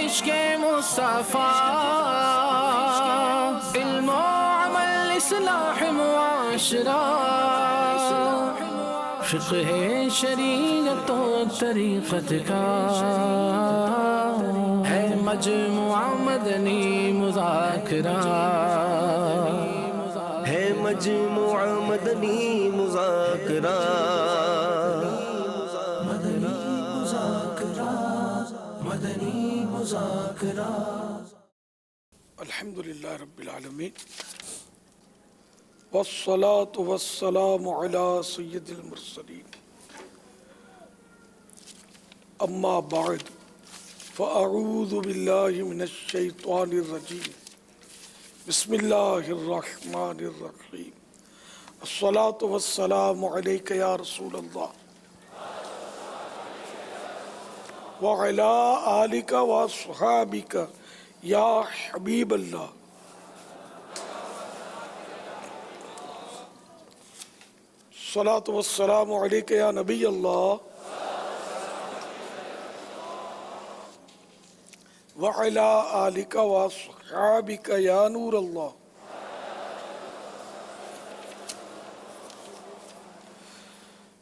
عشق مصطفیٰ، علم و عمل اصلاح معاشرہ، فقہ شریعت و طریقت کا ہے مجموعہ مدنی مذاکرہ، ہے مجموعہ مدنی مذاکرہ، مدنی مذاکرہ۔ الحمدللہ رب العالمین، والصلاة والسلام علی سید المرسلین، اما بعد فاعوذ باللہ من الشیطان الرجیم، بسم اللہ الرحمن الرحیم، الصلاة والسلام علیک یا رسول اللہ وعلی آلک واصحابک یا حبیب اللہ۔ الصلاة والسلام علیک یا نبی اللہ وعلی آلک واصحابک یا نور اللہ۔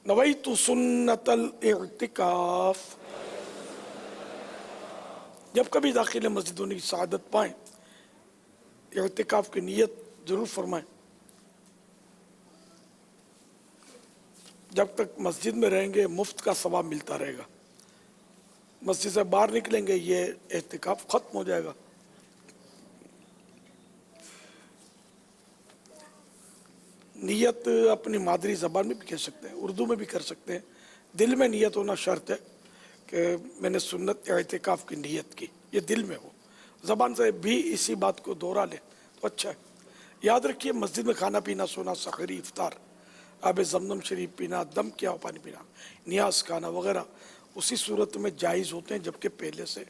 نویت سنت الاعتکاف، جب کبھی داخل مسجد ہونے کی سعادت پائیں اعتکاف کی نیت ضرور فرمائیں۔ جب تک مسجد میں رہیں گے مفت کا ثواب ملتا رہے گا، مسجد سے باہر نکلیں گے یہ اعتکاف ختم ہو جائے گا۔ نیت اپنی مادری زبان میں بھی کہہ سکتے ہیں، اردو میں بھی کر سکتے ہیں، دل میں نیت ہونا شرط ہے کہ میں نے سنت اعتکاف کی نیت کی، یہ دل میں ہو، زبان سے بھی اسی بات کو دہرا لے تو اچھا ہے۔ یاد رکھیے مسجد میں کھانا پینا، سونا، سحری، افطار، آب زمزم شریف پینا، دم کیا ہو پانی پینا، نیاز کھانا وغیرہ اسی صورت میں جائز ہوتے ہیں جبکہ پہلے سے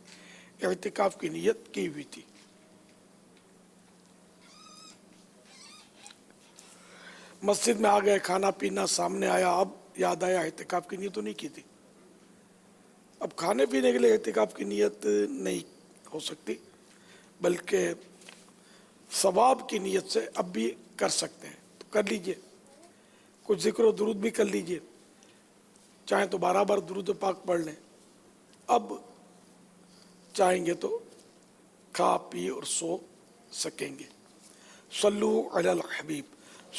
اعتکاف کی نیت کی ہوئی تھی۔ مسجد میں آ گئے، کھانا پینا سامنے آیا، اب یاد آیا اعتکاف کی نیت تو نہیں کی تھی، اب کھانے پینے کے لیے اعتکاف کی نیت نہیں ہو سکتی، بلکہ ثواب کی نیت سے اب بھی کر سکتے ہیں تو کر لیجئے، کچھ ذکر و درود بھی کر لیجئے، چاہیں تو 12 بار درود پاک پڑھ لیں، اب چاہیں گے تو کھا پی اور سو سکیں گے۔ صلو علی الحبیب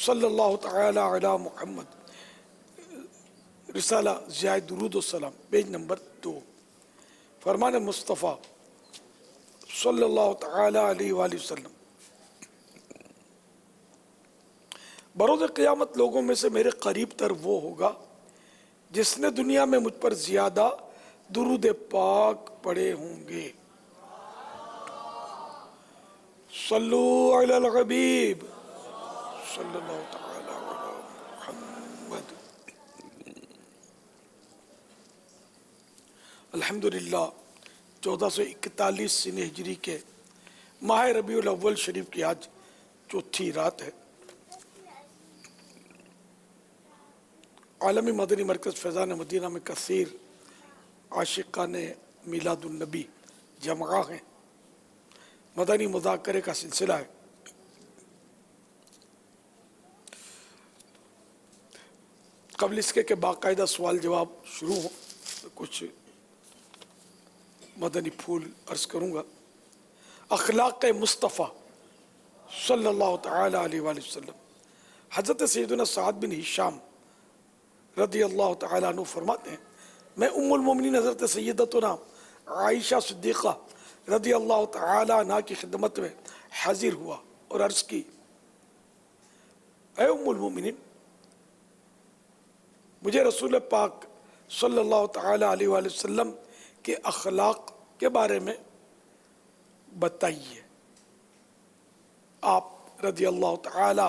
صلی اللہ تعالی علی محمد، رسالہ ضیاء درود و سلام، پیج نمبر 2، فرمان مصطفیٰ صلی اللہ تعالی علیہ وآلہ وسلم، بروز قیامت لوگوں میں سے میرے قریب تر وہ ہوگا جس نے دنیا میں مجھ پر زیادہ درود پاک پڑھے ہوں گے۔ صلو علی الحبیب صلی اللہ تعالی علی محمد۔ الحمدللہ 1441 سن ہجری کے ماہ ربیع الاول شریف کی آج چوتھی رات ہے۔ عالمی مدنی مرکز فیضان مدینہ میں کثیر عاشقان میلاد النبی جمع ہیں، مدنی مذاکرے کا سلسلہ ہے۔ قبل اس کے کہ باقاعدہ سوال جواب شروع ہو کچھ مدنی پھول عرض کروں گا۔ اخلاق مصطفیٰ صلی اللہ تعالی علیہ وآلہ وسلم، حضرت سیدنا سعد بن ہشام رضی اللہ تعالیٰ عنہ فرماتے ہیں، میں ام المومنین حضرت سیدتنا عائشہ صدیقہ رضی اللہ تعالیٰ عنہ کی خدمت میں حاضر ہوا اور عرض کی، اے ام المومنین، مجھے رسول پاک صلی اللہ تعالیٰ علیہ وآلہ وسلم کے اخلاق کے بارے میں بتائیے۔ آپ رضی اللہ تعالی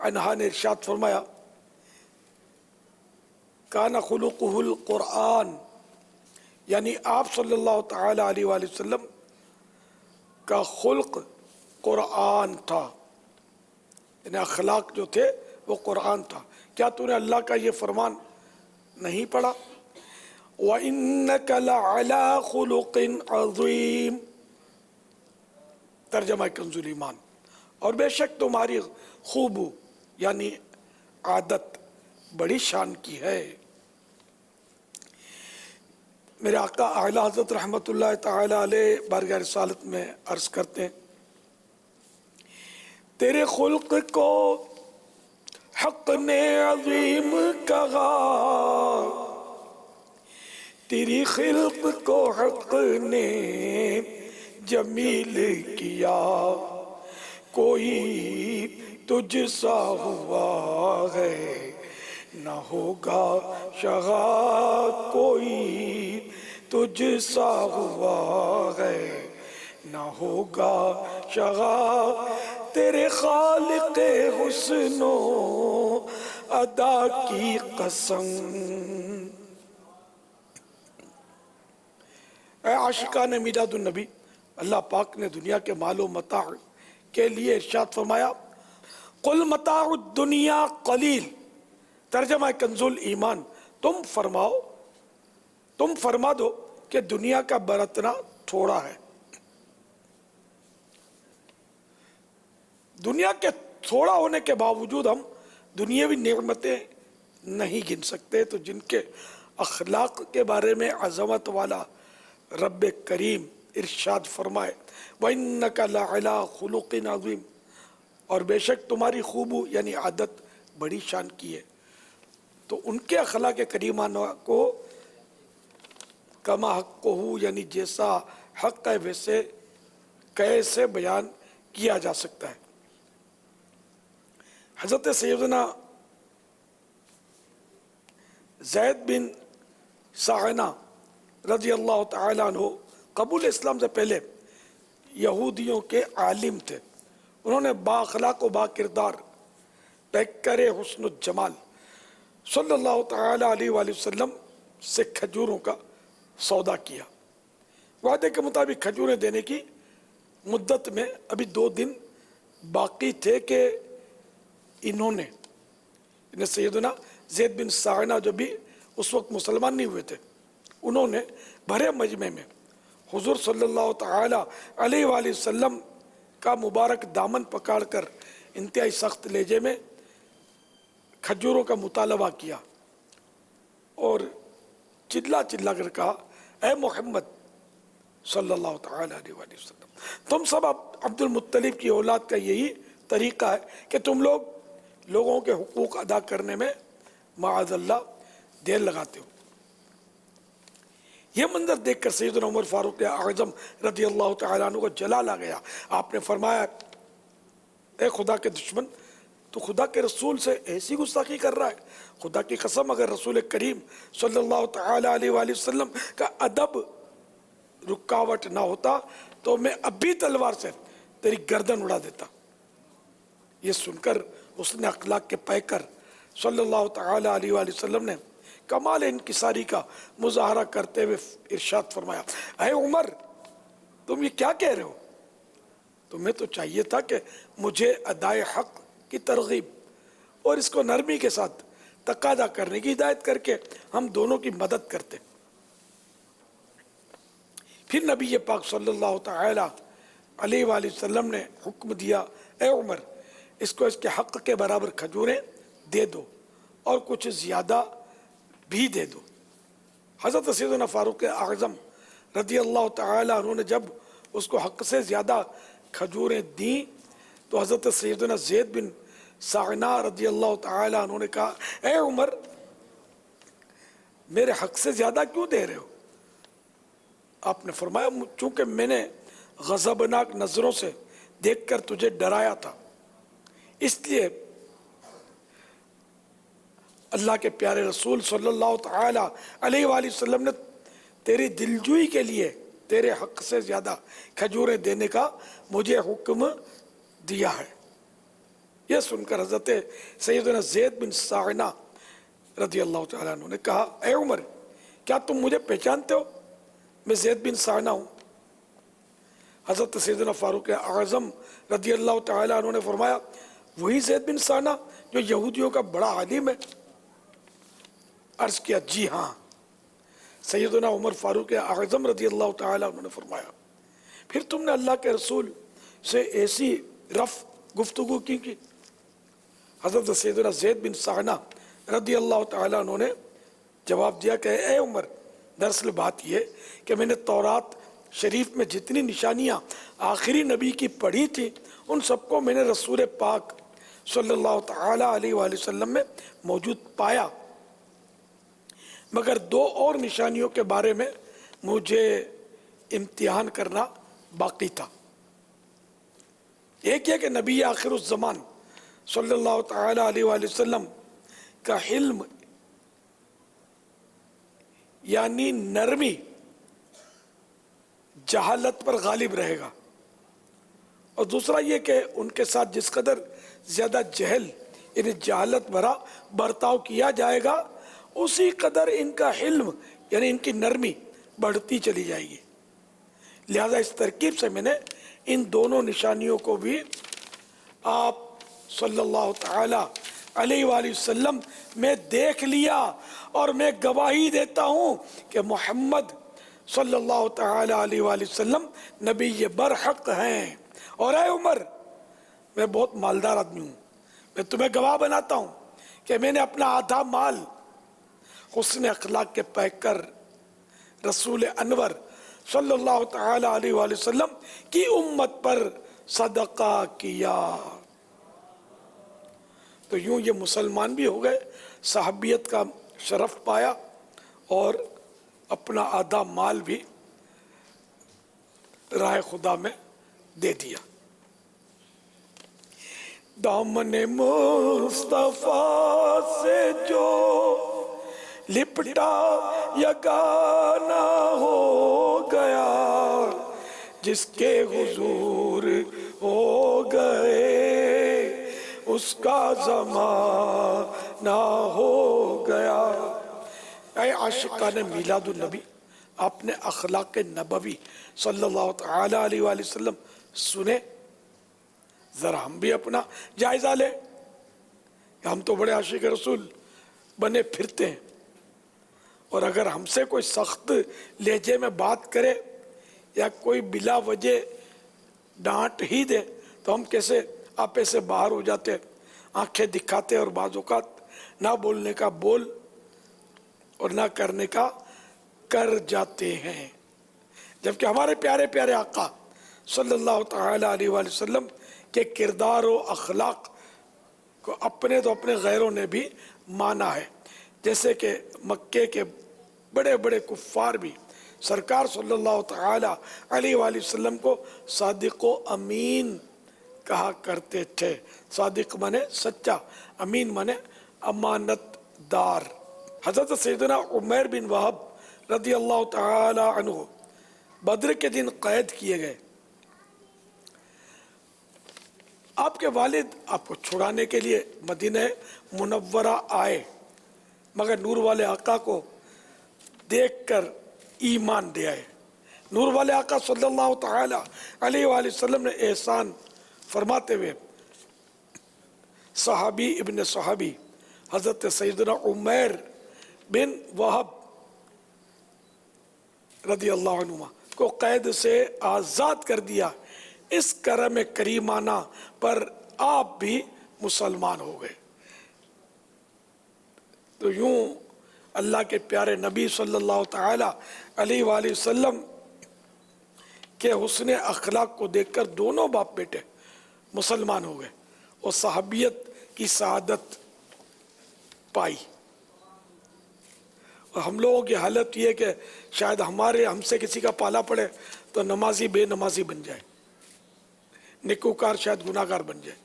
عنہ نے ارشاد فرمایا، کان خلقہ القرآن، یعنی آپ صلی اللہ تعالی علیہ وآلہ وسلم کا خلق قرآن تھا، یعنی اخلاق جو تھے وہ قرآن تھا۔ کیا تو نے اللہ کا یہ فرمان نہیں پڑھا؟ وَإِنَّكَ لَعَلَىٰ خُلُقٍ عَظِيمٍ، ترجمہ کنز ایمان، اور بے شک تمہاری خوب یعنی عادت بڑی شان کی ہے۔ میرے آقا اعلیٰ حضرت رحمت اللہ تعالی علیہ بارگاہ رسالت میں عرض کرتے ہیں، تیرے خلق کو حق نے عظیم کہا، تیری خلق کو حق نے جمیل کیا، کوئی تجھ سا ہوا ہے نہ ہوگا شگا، کوئی تجھ سا ہوا ہے نہ ہوگا شگا، تیرے خالق حسن و ادا کی قسم۔ اے عاشقان میلاد النبی، اللہ پاک نے دنیا کے مال و متاع کے لیے ارشاد فرمایا، قل متاع الدنیا قلیل، ترجمہ کنز ایمان، تم فرما دو کہ دنیا کا برتنا تھوڑا ہے۔ دنیا کے تھوڑا ہونے کے باوجود ہم دنیاوی نعمتیں نہیں گن سکتے، تو جن کے اخلاق کے بارے میں عظمت والا رب کریم ارشاد فرمائے، وَإِنَّكَ لَعَلَىٰ خُلُقٍ عَظِيمٍ، اور بے شک تمہاری خوب یعنی عادت بڑی شان کی ہے، تو ان کے اخلاق کریمانہ کو کما حق کو یعنی جیسا حق ہے ویسے کیسے بیان کیا جا سکتا ہے۔ حضرت سیدنا زید بن ساعنہ رضی اللہ تعالیٰ عنہ قبول اسلام سے پہلے یہودیوں کے عالم تھے، انہوں نے با اخلاق و با کردار پیکر حسن و جمال صلی اللہ تعالیٰ علیہ وآلہ وسلم سے کھجوروں کا سودا کیا۔ وعدے کے مطابق کھجوریں دینے کی مدت میں ابھی 2 دن باقی تھے کہ انہوں نے سیدنا زید بن ساعنہ جو بھی اس وقت مسلمان نہیں ہوئے تھے، انہوں نے بھرے مجمع میں حضور صلی اللہ تعالیٰ علیہ وآلہ وسلم کا مبارک دامن پکڑ کر انتہائی سخت لہجے میں کھجوروں کا مطالبہ کیا اور چلا کر کہا، اے محمد صلی اللہ تعالیٰ علیہ وآلہ وسلم، تم سب عبد المطلب کی اولاد کا یہی طریقہ ہے کہ تم لوگوں کے حقوق ادا کرنے میں معاذ اللہ دیر لگاتے ہو۔ یہ منظر دیکھ کر سیدنا عمر فاروق اعظم رضی اللہ تعالیٰ عنہ کو جلال آ گیا۔ آپ نے فرمایا، اے خدا کے دشمن، تو خدا کے رسول سے ایسی گستاخی کر رہا ہے؟ خدا کی قسم، اگر رسول کریم صلی اللہ تعالیٰ علیہ وآلہ وسلم کا ادب رکاوٹ نہ ہوتا تو میں اب بھی تلوار سے تیری گردن اڑا دیتا۔ یہ سن کر حسن اخلاق کے پیکر صلی اللہ تعالیٰ علیہ وآلہ وسلم نے کمال انکساری کا مظاہرہ کرتے ہوئے ارشاد فرمایا، اے عمر، تم یہ کیا کہہ رہے ہو؟ تمہیں تو چاہیے تھا کہ مجھے ادائے حق کی ترغیب اور اس کو نرمی کے ساتھ تقاضا کرنے کی ہدایت کر کے ہم دونوں کی مدد کرتے۔ پھر نبی پاک صلی اللہ تعالی علیہ وآلہ وسلم نے حکم دیا، اے عمر، اس کو اس کے حق کے برابر کھجوریں دے دو اور کچھ زیادہ بھی دے دو۔ حضرت سیدنا فاروق اعظم رضی اللہ تعالی عنہ نے جب اس کو حق سے زیادہ کھجوریں دیں تو حضرت سیدنا زید بن ساعنہ رضی اللہ تعالی عنہ نے کہا، اے عمر، میرے حق سے زیادہ کیوں دے رہے ہو؟ آپ نے فرمایا، چونکہ میں نے غضبناک نظروں سے دیکھ کر تجھے ڈرایا تھا، اس لیے اللہ کے پیارے رسول صلی اللہ تعالی علیہ وآلہ وسلم نے تیری دلجوئی کے لیے تیرے حق سے زیادہ کھجوریں دینے کا مجھے حکم دیا ہے۔ یہ سن کر حضرت سیدنا زید بن ساعنہ رضی اللہ تعالیٰ عنہ نے کہا، اے عمر، کیا تم مجھے پہچانتے ہو؟ میں زید بن ساعنہ ہوں۔ حضرت سیدنا فاروق اعظم رضی اللہ تعالیٰ عنہ نے فرمایا، وہی زید بن ساعنہ جو یہودیوں کا بڑا عالم ہے؟ عرض کیا، جی ہاں۔ سیدنا عمر فاروق اعظم رضی اللہ تعالیٰ عنہ نے فرمایا، پھر تم نے اللہ کے رسول سے ایسی رف گفتگو کی حضرت سیدنا زید بن سعنہ رضی اللہ تعالیٰ عنہ نے جواب دیا کہ اے عمر، دراصل بات یہ کہ میں نے تورات شریف میں جتنی نشانیاں آخری نبی کی پڑھی تھی ان سب کو میں نے رسول پاک صلی اللہ تعالیٰ علیہ وآلہ وسلم میں موجود پایا، مگر دو اور نشانیوں کے بارے میں مجھے امتحان کرنا باقی تھا۔ ایک یہ کہ نبی آخر الزمان صلی اللہ تعالیٰ علیہ وآلہ وسلم کا حلم یعنی نرمی جہالت پر غالب رہے گا، اور دوسرا یہ کہ ان کے ساتھ جس قدر زیادہ جہل یعنی جہالت بھرا برتاؤ کیا جائے گا اسی قدر ان کا حلم یعنی ان کی نرمی بڑھتی چلی جائے گی۔ لہذا اس ترکیب سے میں نے ان دونوں نشانیوں کو بھی آپ صلی اللہ تعالی علیہ وآلہ وسلم میں دیکھ لیا، اور میں گواہی دیتا ہوں کہ محمد صلی اللہ تعالی علیہ وآلہ وسلم نبی برحق ہیں۔ اور اے عمر، میں بہت مالدار آدمی ہوں، میں تمہیں گواہ بناتا ہوں کہ میں نے اپنا آدھا مال حسن اخلاق کے پیکر رسول انور صلی اللہ تعالی علیہ وآلہ وسلم کی امت پر صدقہ کیا۔ تو یوں یہ مسلمان بھی ہو گئے، صحابیت کا شرف پایا، اور اپنا آدھا مال بھی راہ خدا میں دے دیا۔ دامن مصطفیٰ سے جو لپٹا یگانہ ہو گیا، جس کے حضور ہو گئے اس کا زمانہ ہو گیا۔ اے عاشقان میلاد النبی، آپ نے اخلاق نبوی صلی اللہ تعالی علیہ وآلہ وسلم سنے، ذرا ہم بھی اپنا جائزہ لیں کہ ہم تو بڑے عاشق رسول بنے پھرتے ہیں، اور اگر ہم سے کوئی سخت لہجے میں بات کرے یا کوئی بلا وجہ ڈانٹ ہی دے تو ہم کیسے آپے سے باہر ہو جاتے، آنکھیں دکھاتے، اور بعض اوقات نہ بولنے کا بول اور نہ کرنے کا کر جاتے ہیں، جبکہ ہمارے پیارے پیارے آقا صلی اللہ تعالی علیہ وآلہ وسلم کے کردار و اخلاق کو اپنے تو اپنے غیروں نے بھی مانا ہے، جیسے کہ مکے کے بڑے بڑے کفار بھی سرکار صلی اللہ تعالی علیہ وآلہ وسلم کو صادق و امین کہا کرتے تھے۔ صادق مانے سچا، امین مانے امانت دار۔ حضرت سیدنا عمیر بن وہب رضی اللہ تعالی عنہ بدر کے دن قید کیے گئے، آپ کے والد آپ کو چھڑانے کے لیے مدینہ منورہ آئے، مگر نور والے آقا کو دیکھ کر ایمان دے آئے۔ نور والے آقا صلی اللہ تعالی علیہ وآلہ وسلم نے احسان فرماتے ہوئے صحابی ابن صحابی حضرت سیدنا عمیر بن وہب رضی اللہ عنہ کو قید سے آزاد کر دیا۔ اس کرم کریمانہ پر آپ بھی مسلمان ہو گئے۔ تو یوں اللہ کے پیارے نبی صلی اللہ تعالی علیہ وآلہ وسلم کے حسن اخلاق کو دیکھ کر دونوں باپ بیٹے مسلمان ہو گئے اور صحابیت کی سعادت پائی۔ اور ہم لوگوں کی حالت یہ کہ شاید ہم سے کسی کا پالا پڑے تو نمازی بے نمازی بن جائے، نیکوکار شاید گناہگار بن جائے،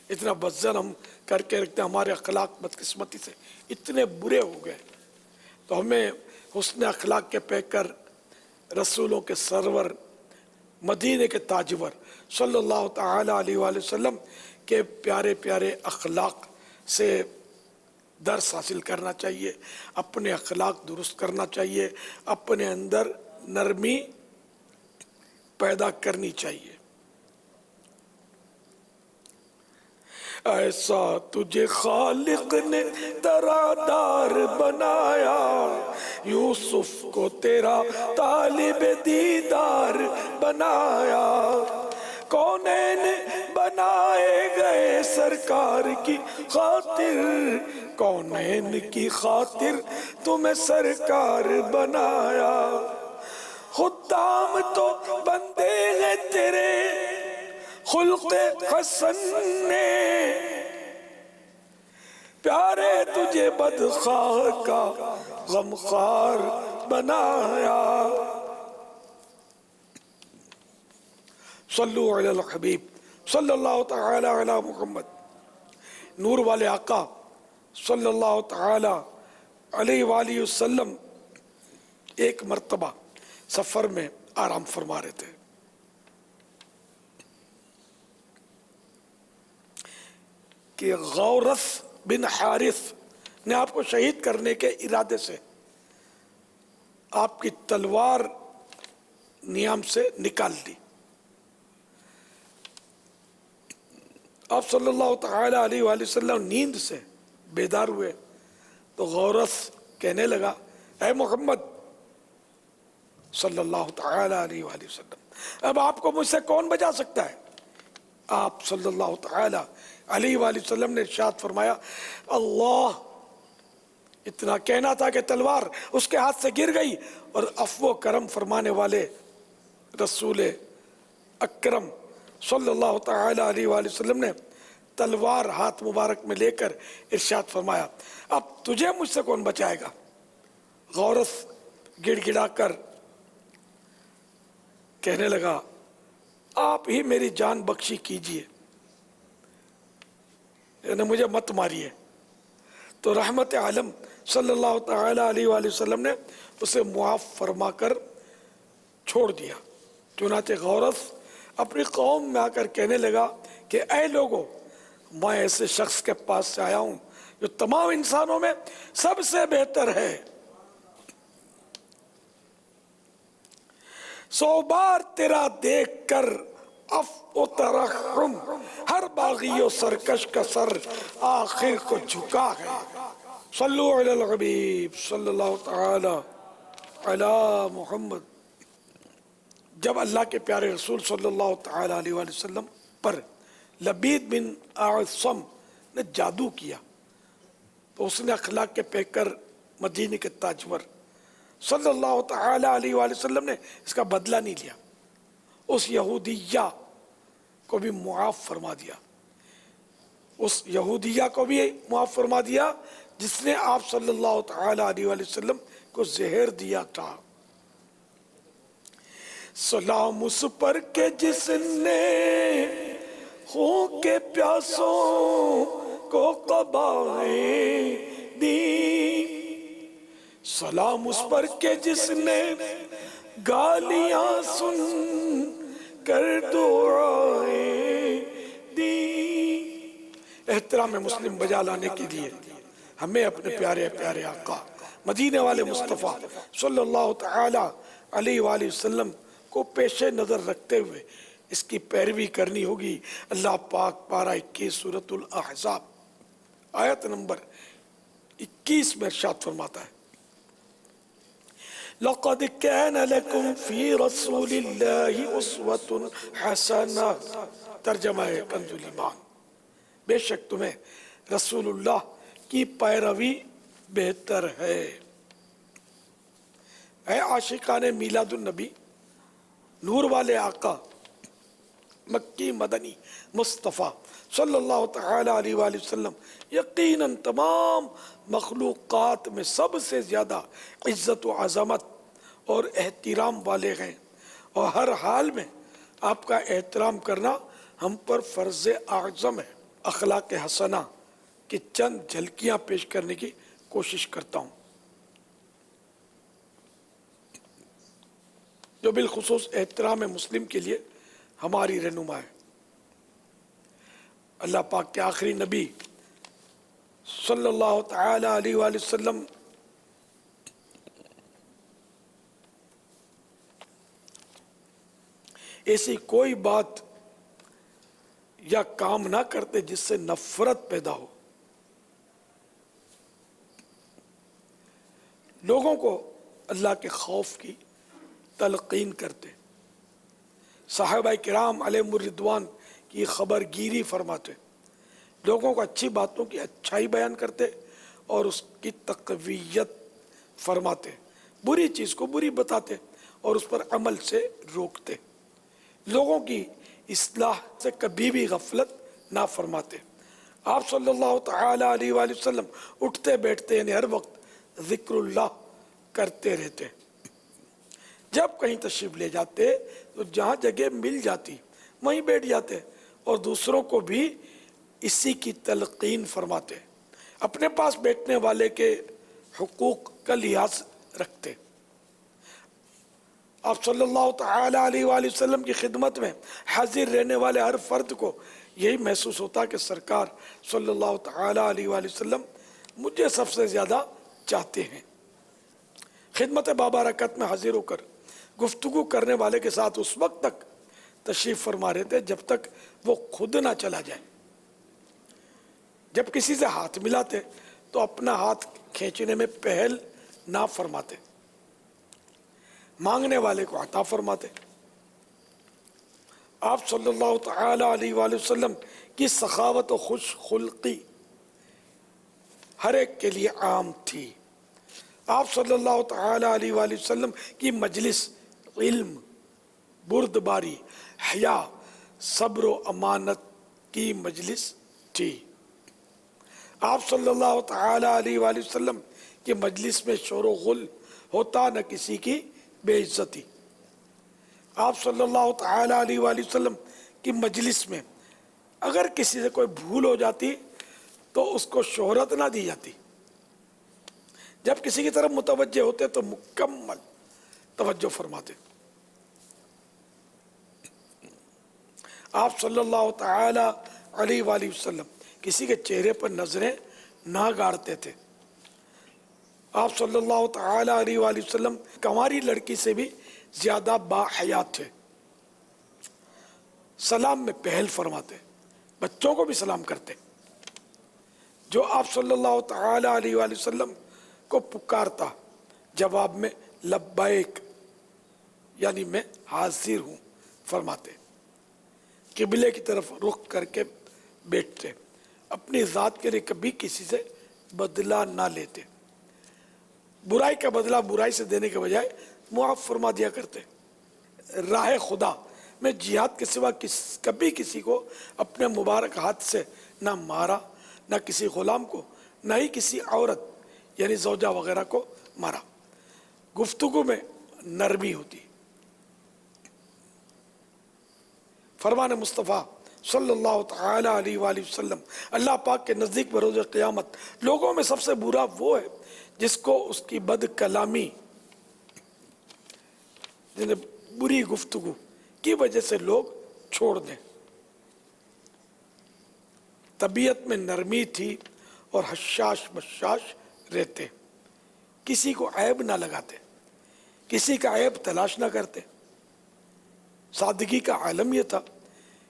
اتنا بدزن ہم کر کے رکھتے ہیں، ہمارے اخلاق بدقسمتی سے اتنے برے ہو گئے۔ تو ہمیں حسن اخلاق کے پیکر رسولوں کے سرور مدینے کے تاجور صلی اللہ تعالی علیہ وآلہ وسلم کے پیارے پیارے اخلاق سے درس حاصل کرنا چاہیے، اپنے اخلاق درست کرنا چاہیے، اپنے اندر نرمی پیدا کرنی چاہیے۔ ایسا تجھے خالق نے درادار بنایا، یوسف کو تیرا طالب دیدار بنایا، کونین بنائے گئے سرکار کی خاطر، کونین کی خاطر تمہیں سرکار بنایا، خدام تو بندے ہیں تیرے خلق حسن نے، پیارے تجھے بدخواہ کا غمخوار بنایا۔ صلو علی الحبیب صلی اللہ تعالی علی محمد۔ نور والے آقا صلی اللہ تعالی علیہ وآلہ وسلم ایک مرتبہ سفر میں آرام فرما رہے تھے، کہ غورث بن حارث نے آپ کو شہید کرنے کے ارادے سے آپ کی تلوار نیام سے نکال دی۔ آپ صلی اللہ تعالی علیہ وآلہ وسلم نیند سے بیدار ہوئے تو غورث کہنے لگا، اے محمد صلی اللہ تعالی علیہ وآلہ وسلم، اب آپ کو مجھ سے کون بچا سکتا ہے؟ آپ صلی اللہ تعالی علیہ وآلہ وسلم نے ارشاد فرمایا، اللہ، اتنا کہنا تھا کہ تلوار اس کے ہاتھ سے گر گئی، اور عفو و کرم فرمانے والے رسول اکرم صلی اللہ تعالی علیہ وآلہ وسلم نے تلوار ہاتھ مبارک میں لے کر ارشاد فرمایا، اب تجھے مجھ سے کون بچائے گا؟ غورث گڑ گڑا کر کہنے لگا، آپ ہی میری جان بخشی کیجئے، یعنی مجھے مت ماریے۔ تو رحمت عالم صلی اللہ تعالی علیہ وآلہ وسلم نے اسے معاف فرما کر چھوڑ دیا۔ چنانچہ غورث اپنی قوم میں آ کر کہنے لگا کہ اے لوگو، میں ایسے شخص کے پاس سے آیا ہوں جو تمام انسانوں میں سب سے بہتر ہے، 100 بار تیرا دیکھ کر عفو و ترحم ہر باغی و سرکش کا سر آخر کو جھکا ہے۔ صلو علی الحبیب صلی اللہ تعالی علی محمد۔ جب اللہ کے پیارے رسول صلی اللہ تعالی علیہ وآلہ وسلم پر لبید بن اعصم نے جادو کیا تو اس نے اخلاق کے پیکر مدینے کے تاجور صلی اللہ تعالی علیہ وآلہ وسلم نے اس کا بدلہ نہیں لیا، اس یہودیہ کو بھی معاف فرما دیا، اس یہودیہ کو بھی معاف فرما دیا جس نے آپ صلی اللہ تعالی علیہ وآلہ وسلم کو زہر دیا تھا۔ سلام اس پر کہ جس نے خون کے پیاسوں کو قبائیں دی، سلام اس پر کہ جس نے گالیاں سن کر دعائیں دی۔ احترام مسلم بجا لانے کے لیے ہمیں اپنے پیارے پیارے آقا مدینے والے مصطفیٰ صلی اللہ تعالی علیہ وآلہ وسلم کو پیش نظر رکھتے ہوئے اس کی پیروی کرنی ہوگی۔ اللہ پاک پارہ 21 سورۃ الاحزاب آیت نمبر 21 میں ارشاد فرماتا ہے، لَقَدْ كَانَ لَكُمْ فِي رَسُولِ اللَّهِ أُسْوَةٌ حَسَنَةٌ۔ ترجمہ ہے کنز الایمان، بے شک تمہیں رسول اللہ کی پیروی بہتر ہے۔ اے عاشقان میلاد النبی، نور والے آقا مکی مدنی مصطفیٰ صلی اللہ تعالی علیہ وآلہ وسلم یقیناً تمام مخلوقات میں سب سے زیادہ عزت و عظمت اور احترام والے ہیں، اور ہر حال میں آپ کا احترام کرنا ہم پر فرض اعظم ہے۔ اخلاق حسنہ کی چند جھلکیاں پیش کرنے کی کوشش کرتا ہوں جو بالخصوص احترام مسلم کے لیے ہماری رہنما ہے۔ اللہ پاک کے آخری نبی صلی اللہ تعالی علیہ وآلہ وسلم ایسی کوئی بات یا کام نہ کرتے جس سے نفرت پیدا ہو، لوگوں کو اللہ کے خوف کی تلقین کرتے، صحابہ کرام علیہم الرضوان کی خبر گیری فرماتے، لوگوں کو اچھی باتوں کی اچھائی بیان کرتے اور اس کی تقویت فرماتے، بری چیز کو بری بتاتے اور اس پر عمل سے روکتے، لوگوں کی اصلاح سے کبھی بھی غفلت نہ فرماتے۔ آپ صلی اللہ تعالی علیہ وآلہ وسلم اٹھتے بیٹھتے یعنی ہر وقت ذکر اللہ کرتے رہتے۔ جب کہیں تشریف لے جاتے تو جہاں جگہ مل جاتی وہیں بیٹھ جاتے اور دوسروں کو بھی اسی کی تلقین فرماتے، اپنے پاس بیٹھنے والے کے حقوق کا لحاظ رکھتے۔ آپ صلی اللہ تعالی علیہ وآلہ وسلم کی خدمت میں حاضر رہنے والے ہر فرد کو یہی محسوس ہوتا کہ سرکار صلی اللہ تعالی علیہ وآلہ وسلم مجھے سب سے زیادہ چاہتے ہیں۔ خدمت بابرکت میں حاضر ہو کر گفتگو کرنے والے کے ساتھ اس وقت تک تشریف فرما رہتے جب تک وہ خود نہ چلا جائے۔ جب کسی سے ہاتھ ملاتے تو اپنا ہاتھ کھینچنے میں پہل نہ فرماتے، مانگنے والے کو عطا فرماتے۔ آپ صلی اللہ تعالی علیہ وآلہ وسلم کی سخاوت و خوش خلقی ہر ایک کے لیے عام تھی۔ آپ صلی اللہ تعالی علیہ وآلہ وسلم کی مجلس علم، بردباری، حیا، صبر و امانت کی مجلس تھی۔ آپ صلی اللہ تعالی علیہ وآلہ وسلم کی مجلس میں شور و غل ہوتا، نہ کسی کی بے عزتی۔ آپ صلی اللہ تعالی علیہ وآلہ وسلم کی مجلس میں اگر کسی سے کوئی بھول ہو جاتی تو اس کو شہرت نہ دی جاتی، جب کسی کی طرف متوجہ ہوتے تو مکمل توجہ فرماتے۔ آپ صلی اللہ تعالی علیہ وآلہ وسلم کسی کے چہرے پر نظریں نہ گاڑتے تھے۔ آپ صلی اللہ تعالی علیہ وآلہ وسلم کنواری لڑکی سے بھی زیادہ باحیات تھے، سلام میں پہل فرماتے، بچوں کو بھی سلام کرتے۔ جو آپ صلی اللہ تعالی علیہ وآلہ وسلم کو پکارتا جواب میں لبیک یعنی میں حاضر ہوں فرماتے، قبلے کی طرف رخ کر کے بیٹھتے، اپنی ذات کے لیے کبھی کسی سے بدلہ نہ لیتے، برائی کا بدلہ برائی سے دینے کے بجائے معاف فرما دیا کرتے۔ راہ خدا میں جہاد کے سوا کبھی کسی کو اپنے مبارک ہاتھ سے نہ مارا، نہ کسی غلام کو، نہ ہی کسی عورت یعنی زوجہ وغیرہ کو مارا۔ گفتگو میں نرمی ہوتی۔ فرمان مصطفیٰ صلی اللہ تعالی علیہ وآلہ وسلم اللہ پاک کے نزدیک بروز قیامت لوگوں میں سب سے برا وہ ہے جس کو اس کی بد کلامی یعنی بری گفتگو کی وجہ سے لوگ چھوڑ دیں۔ طبیعت میں نرمی تھی اور حشاش بشاش رہتے، کسی کو عیب نہ لگاتے، کسی کا عیب تلاش نہ کرتے۔ سادگی کا عالم یہ تھا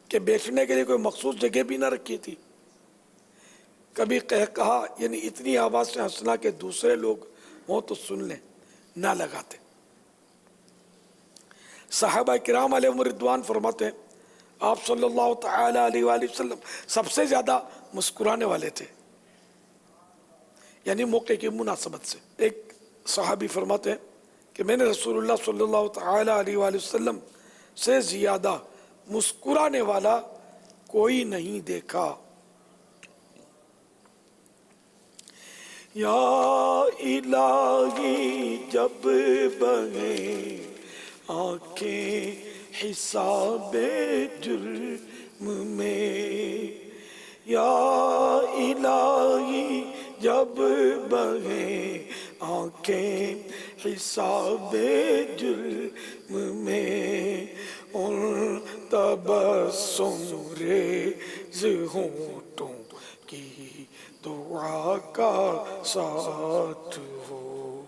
کہ بیٹھنے کے لیے کوئی مخصوص جگہ بھی نہ رکھی تھی، کبھی کہا یعنی اتنی آواز سے ہنسنا کہ دوسرے لوگ ہوں تو سن لیں نہ لگاتے۔ صحابہ کرام علیہم الرضوان فرماتے ہیں آپ صلی اللہ تعالی علیہ وآلہ وسلم سب سے زیادہ مسکرانے والے تھے، یعنی موقع کی مناسبت سے۔ ایک صحابی فرماتے ہیں کہ میں نے رسول اللہ صلی اللہ تعالی علیہ وآلہ وسلم سے زیادہ مسکرانے والا کوئی نہیں دیکھا۔ یا الہی جب بہے آنکھیں حساب جرم میں، یا الہی جب بہے آنکھیں حساب جرم میں، ان تبسم ریز ہونٹوں کی دعا کا ساتھ ہو،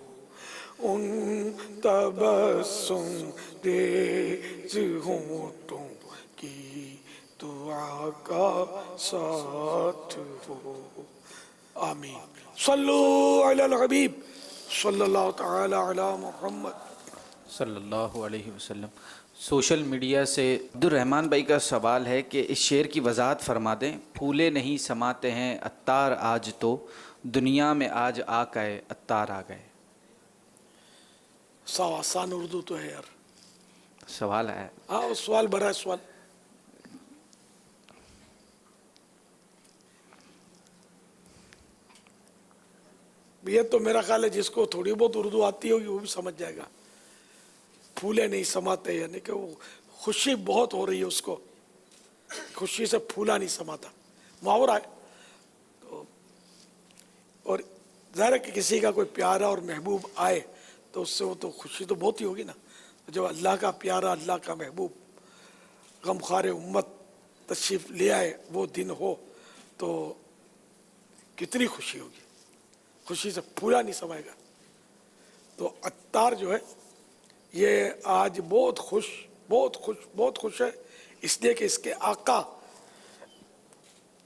ان تبسم ریز ہونٹوں کی دعا کا ساتھ ہو۔ آمین۔ صلو علی الحبیب صلی اللہ تعالی علی محمد صلی اللہ علیہ وسلم۔ سوشل میڈیا سے عبد الرحمن بھائی کا سوال ہے کہ اس شعر کی وضاحت فرما دیں. پھولے نہیں سماتے ہیں عطار آج تو، دنیا میں آج آقائے عطار آ گئے. آسان اردو تو ہے یار. سوال ہے. ہاں سوال بڑا ہے سوال. یہ تو میرا خیال ہے جس کو تھوڑی بہت اردو آتی ہوگی وہ بھی سمجھ جائے گا. پھولے نہیں سماتے یعنی کہ وہ خوشی بہت ہو رہی ہے اس کو، خوشی سے پھولا نہیں سماتا، محاورہ ہے. اور ظاہر ہے کہ کسی کا کوئی پیارا اور محبوب آئے تو اس سے وہ تو خوشی تو بہت ہی ہوگی نا. جب اللہ کا پیارا، اللہ کا محبوب، غمخوار امت تشریف لے آئے، وہ دن ہو تو کتنی خوشی ہوگی. خوشی سے پھولا نہیں سمائے گا. تو عطار جو ہے یہ آج بہت خوش بہت خوش ہے، اس لیے کہ اس کے آقا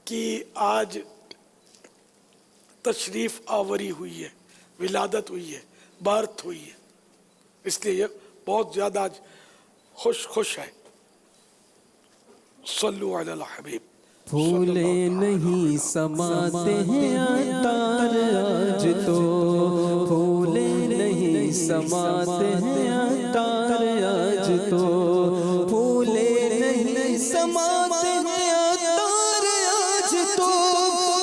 کی آج تشریف آوری ہوئی ہے، ولادت ہوئی ہے، برتھ ہوئی ہے، اس لیے یہ بہت زیادہ آج خوش ہے. صلو علی الحبیب. پھولے نہیں سماتے ہیں عطار آج تو، پھولے نہیں سماتے ہیں عطار آج تو، پھولے نہیں سماتے ہیں عطار آج تو،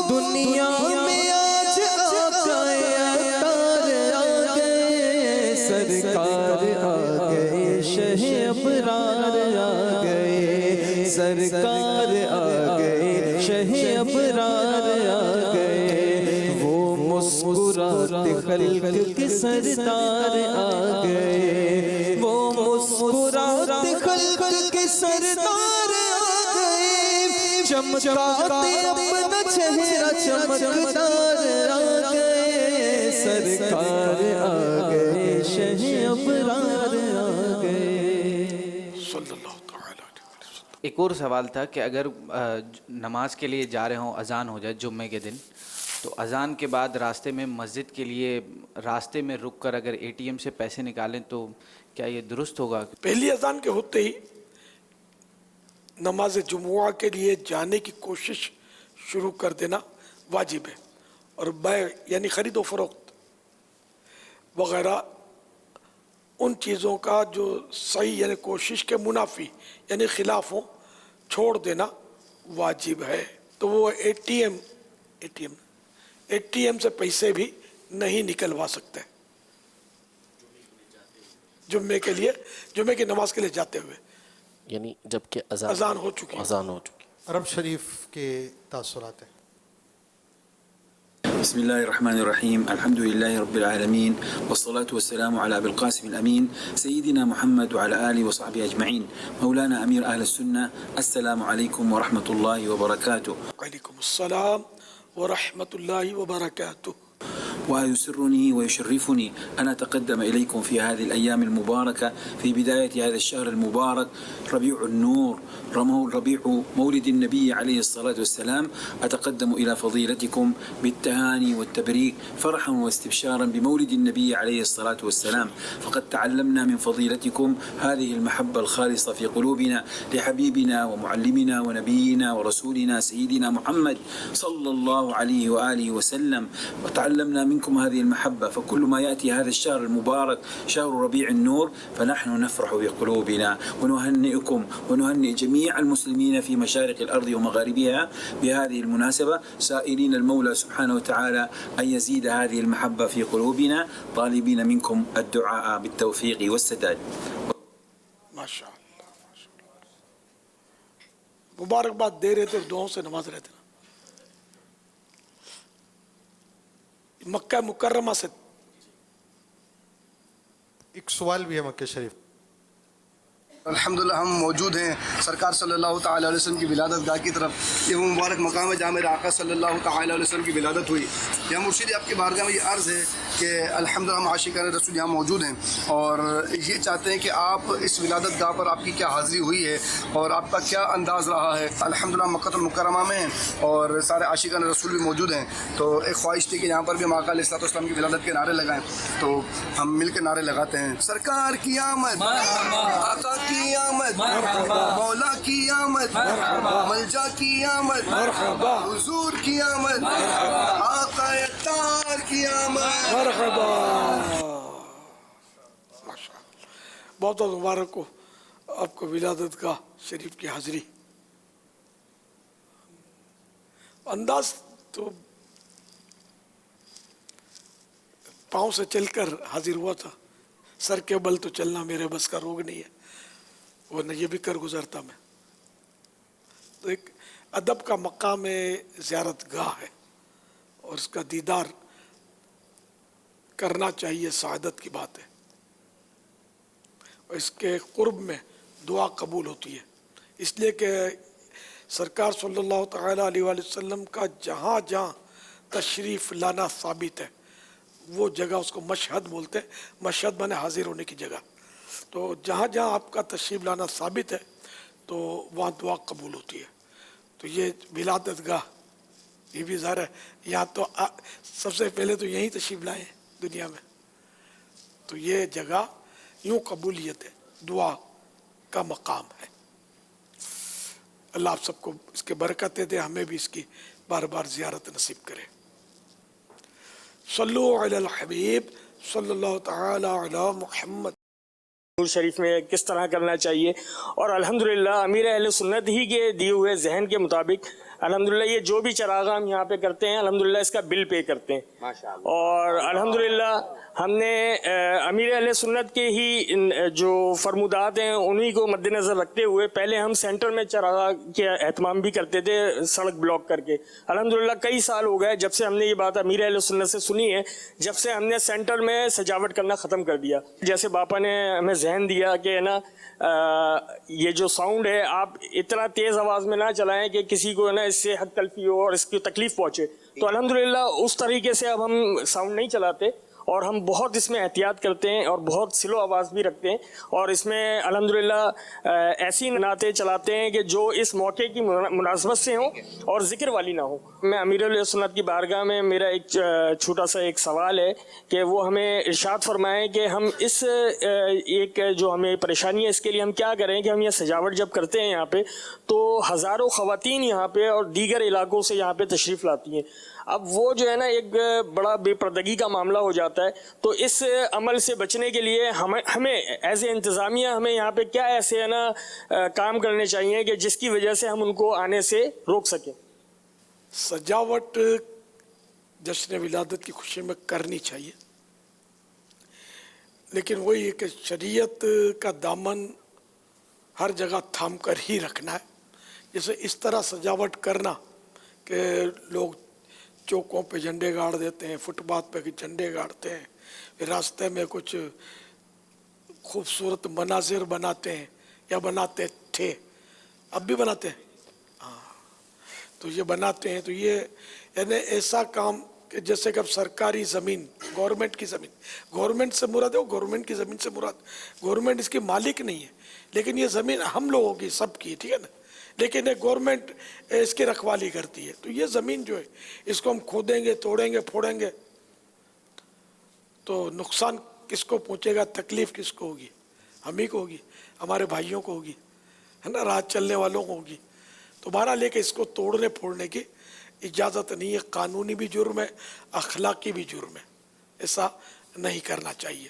دنیا میں آج آقائے عطار آ گئے، سرکار آ گئے، شہ ابرار آ گئے، سرکار آ گئے، شہ ابرار آ گئے، وہ مسکراتے خلق کے سردار آ گئے، وہ مسکراتے خلق کے سردار آ گئے، چمکاتے اپنا چہرہ چمکدار آ گئے، سرکار آ گئے، شہ ابرار آ گئے. صلی اللہ تعالی علیہ وسلم. ایک اور سوال تھا کہ اگر نماز کے لیے جا رہے ہوں، اذان ہو جائے جمعے کے دن، تو اذان کے بعد راستے میں مسجد کے لیے راستے میں رک کر اگر اے ٹی ایم سے پیسے نکالیں تو کیا یہ درست ہوگا؟ پہلی اذان کے ہوتے ہی نماز جمعہ کے لیے جانے کی کوشش شروع کر دینا واجب ہے. اور بیع یعنی خرید و فروخت وغیرہ ان چیزوں کا جو صحیح یعنی کوشش کے منافی یعنی خلاف ہوں چھوڑ دینا واجب ہے. تو وہ اے ٹی ایم سے پیسے بھی نہیں نکلوا سکتے جمعے کی نماز کے لیے جاتے ہوئے، یعنی جبکہ اذان ہو چکی ہے. اذان ہو چکی. عرب شریف کے تاثرات ہیں. بسم الله الرحمن الرحيم. الحمد لله رب العالمين، والصلاة والسلام على أبي القاسم الأمين سيدنا محمد وعلى آله وصحبه أجمعين. مولانا أمير أهل السنة، السلام عليكم ورحمة الله وبركاته. وعلیکم السلام ورحمۃ اللہ وبرکاتہ. ويسرني ويشرفني أن أتقدم إليكم في هذه الأيام المباركة في بداية هذا الشهر المبارك ربيع النور، ربيع مولد النبي عليه الصلاة والسلام. أتقدم إلى فضيلتكم بالتهاني والتبريك فرحا واستبشارا بمولد النبي عليه الصلاة والسلام. فقد تعلمنا من فضيلتكم هذه المحبة الخالصة في قلوبنا لحبيبنا ومعلمنا ونبينا ورسولنا سيدنا محمد صلى الله عليه وآله وسلم، وتعلمنا منكم هذه المحبة. فكل ما يأتي هذا الشهر المبارك شهر ربيع النور فنحن نفرح بقلوبنا ونهنئكم ونهنئ جميع المسلمين في مشارق الأرض ومغاربها بهذه المناسبة، سائلين المولى سبحانه وتعالى أن يزيد هذه المحبة في قلوبنا، طالبين منكم الدعاء بالتوفيق والسداد. ماشاء اللہ مبارکباد دے رہے تھے، دعاؤں سے نماز رہے تھے نا. مکہ مکرمہ سے ایک سوال بھی ہے مکہ شریف. الحمدللہ ہم موجود ہیں سرکار صلی اللہ تعالیٰ علیہ وسلم کی ولادت گاہ کی طرف. یہ وہ مبارک مقام ہے جہاں میرے آقا صلی اللہ تعالیٰ علیہ وسلم کی ولادت ہوئی. یا مرشد آپ کی بارگاہ میں یہ عرض ہے کہ الحمدللہ ہم عاشقان رسول یہاں موجود ہیں اور یہ چاہتے ہیں کہ آپ اس ولادت گاہ پر آپ کی کیا حاضری ہوئی ہے اور آپ کا کیا انداز رہا ہے. الحمدللہ مکہ المکرمہ میں ہیں اور سارے عاشقان رسول بھی موجود ہیں. تو ایک خواہش تھی کہ یہاں پر بھی ہم آقا علیہ الصلوۃ والسلام کی ولادت کے نعرے لگائیں. تو ہم مل کے نعرے لگاتے ہیں. سرکار کی آمد, آقا کی آمد, مولا کی آمد, ملجا کی آمد, حضور کی آمد, آقا اطہار کی آمد. مرحبا. بہت بہت مبارک ہو آپ کو ولادت گاہ شریف کی حاضری. انداز تو پاؤں سے چل کر حاضر ہوا تھا, سر کے بل تو چلنا میرے بس کا روگ نہیں ہے, ورنہ یہ بھی کر گزرتا میں. تو ایک ادب کا مقام زیارت گاہ ہے اور اس کا دیدار کرنا چاہیے, سعادت کی بات ہے. اور اس کے قرب میں دعا قبول ہوتی ہے, اس لیے کہ سرکار صلی اللہ تعالیٰ علیہ وآلہ وسلم کا جہاں جہاں تشریف لانا ثابت ہے وہ جگہ اس کو مشہد بولتے ہیں. مشہد مانے حاضر ہونے کی جگہ. تو جہاں جہاں آپ کا تشریف لانا ثابت ہے تو وہاں دعا قبول ہوتی ہے. تو یہ ولادت گاہ یہ بھی ظاہر ہے, یہاں تو سب سے پہلے تو یہیں تشریف لائے ہیں دنیا میں. تو یہ جگہ یوں قبولیت ہے, دعا کا مقام ہے. اللہ آپ سب کو اس کے برکتیں دے, ہمیں بھی اس کی بار بار زیارت نصیب کرے. صلو علی الحبیب صلی اللہ تعالی علی محمد. شریف میں کس طرح کرنا چاہیے, اور الحمدللہ امیر اہل سنت ہی کے دیے ہوئے ذہن کے مطابق الحمدللہ یہ جو بھی چراغاں ہم یہاں پہ کرتے ہیں الحمدللہ اس کا بل پے کرتے ہیں. اور الحمدللہ ہم نے امیر اہل سنت کے ہی جو فرمودات ہیں انہی کو مد نظر رکھتے ہوئے پہلے ہم سینٹر میں چراغاں کے اہتمام بھی کرتے تھے سڑک بلاک کر کے. الحمدللہ کئی سال ہو گئے جب سے ہم نے یہ بات امیر اہل سنت سے سنی ہے, جب سے ہم نے سینٹر میں سجاوٹ کرنا ختم کر دیا. جیسے باپا نے ہمیں ذہن دیا کہ نا یہ جو ساؤنڈ ہے آپ اتنا تیز آواز میں نہ چلائیں کہ کسی کو نا اس سے حد تلفی ہو اور اس کی تکلیف پہنچے. تو الحمدللہ اس طریقے سے اب ہم ساؤنڈ نہیں چلاتے اور ہم بہت اس میں احتیاط کرتے ہیں اور بہت سلو آواز بھی رکھتے ہیں. اور اس میں الحمدللہ ایسی نعتیں چلاتے ہیں کہ جو اس موقع کی مناسبت سے ہوں اور ذکر والی نہ ہو. میں امیر علیہ سنت کی بارگاہ میں میرا ایک چھوٹا سا ایک سوال ہے کہ وہ ہمیں ارشاد فرمائیں کہ ہم اس ایک جو ہمیں پریشانی ہے اس کے لیے ہم کیا کریں کہ ہم یہ سجاوٹ جب کرتے ہیں یہاں پہ تو ہزاروں خواتین یہاں پہ اور دیگر علاقوں سے یہاں پہ تشریف لاتی ہیں. اب وہ جو ہے نا ایک بڑا بے پردگی کا معاملہ ہو جاتا ہے. تو اس عمل سے بچنے کے لیے ہمیں ایز اے انتظامیہ ہمیں یہاں پہ کیا ایسے ہے نا کام کرنے چاہیے کہ جس کی وجہ سے ہم ان کو آنے سے روک سکیں. سجاوٹ جشن ولادت کی خوشی میں کرنی چاہیے, لیکن وہی ہے کہ شریعت کا دامن ہر جگہ تھام کر ہی رکھنا ہے. جیسے اس طرح سجاوٹ کرنا کہ لوگ چوکوں پہ جھنڈے گاڑ دیتے ہیں, فٹ پاتھ پہ جھنڈے گاڑتے ہیں, پھر راستے میں کچھ خوبصورت مناظر بناتے ہیں یا بناتے تھے, اب بھی بناتے ہیں, تو یہ بناتے ہیں. تو یہ یعنی ایسا کام کہ جیسے کہ اب سرکاری زمین, گورنمنٹ کی زمین, گورنمنٹ سے مراد ہے, گورنمنٹ کی زمین سے مراد, گورنمنٹ اس کی مالک نہیں ہے لیکن یہ زمین ہم لوگوں کی سب کی, ٹھیک ہے نا, لیکن ایک گورنمنٹ اس کی رکھوالی کرتی ہے. تو یہ زمین جو ہے اس کو ہم کھودیں گے, توڑیں گے, پھوڑیں گے تو نقصان کس کو پہنچے گا, تکلیف کس کو ہوگی, ہم ہی کو ہوگی, ہمارے بھائیوں کو ہوگی, ہے نا, راہ چلنے والوں کو ہوگی. تو بہرحال لے کے اس کو توڑنے پھوڑنے کی اجازت نہیں ہے. قانونی بھی جرم ہے, اخلاقی بھی جرم ہے, ایسا نہیں کرنا چاہیے.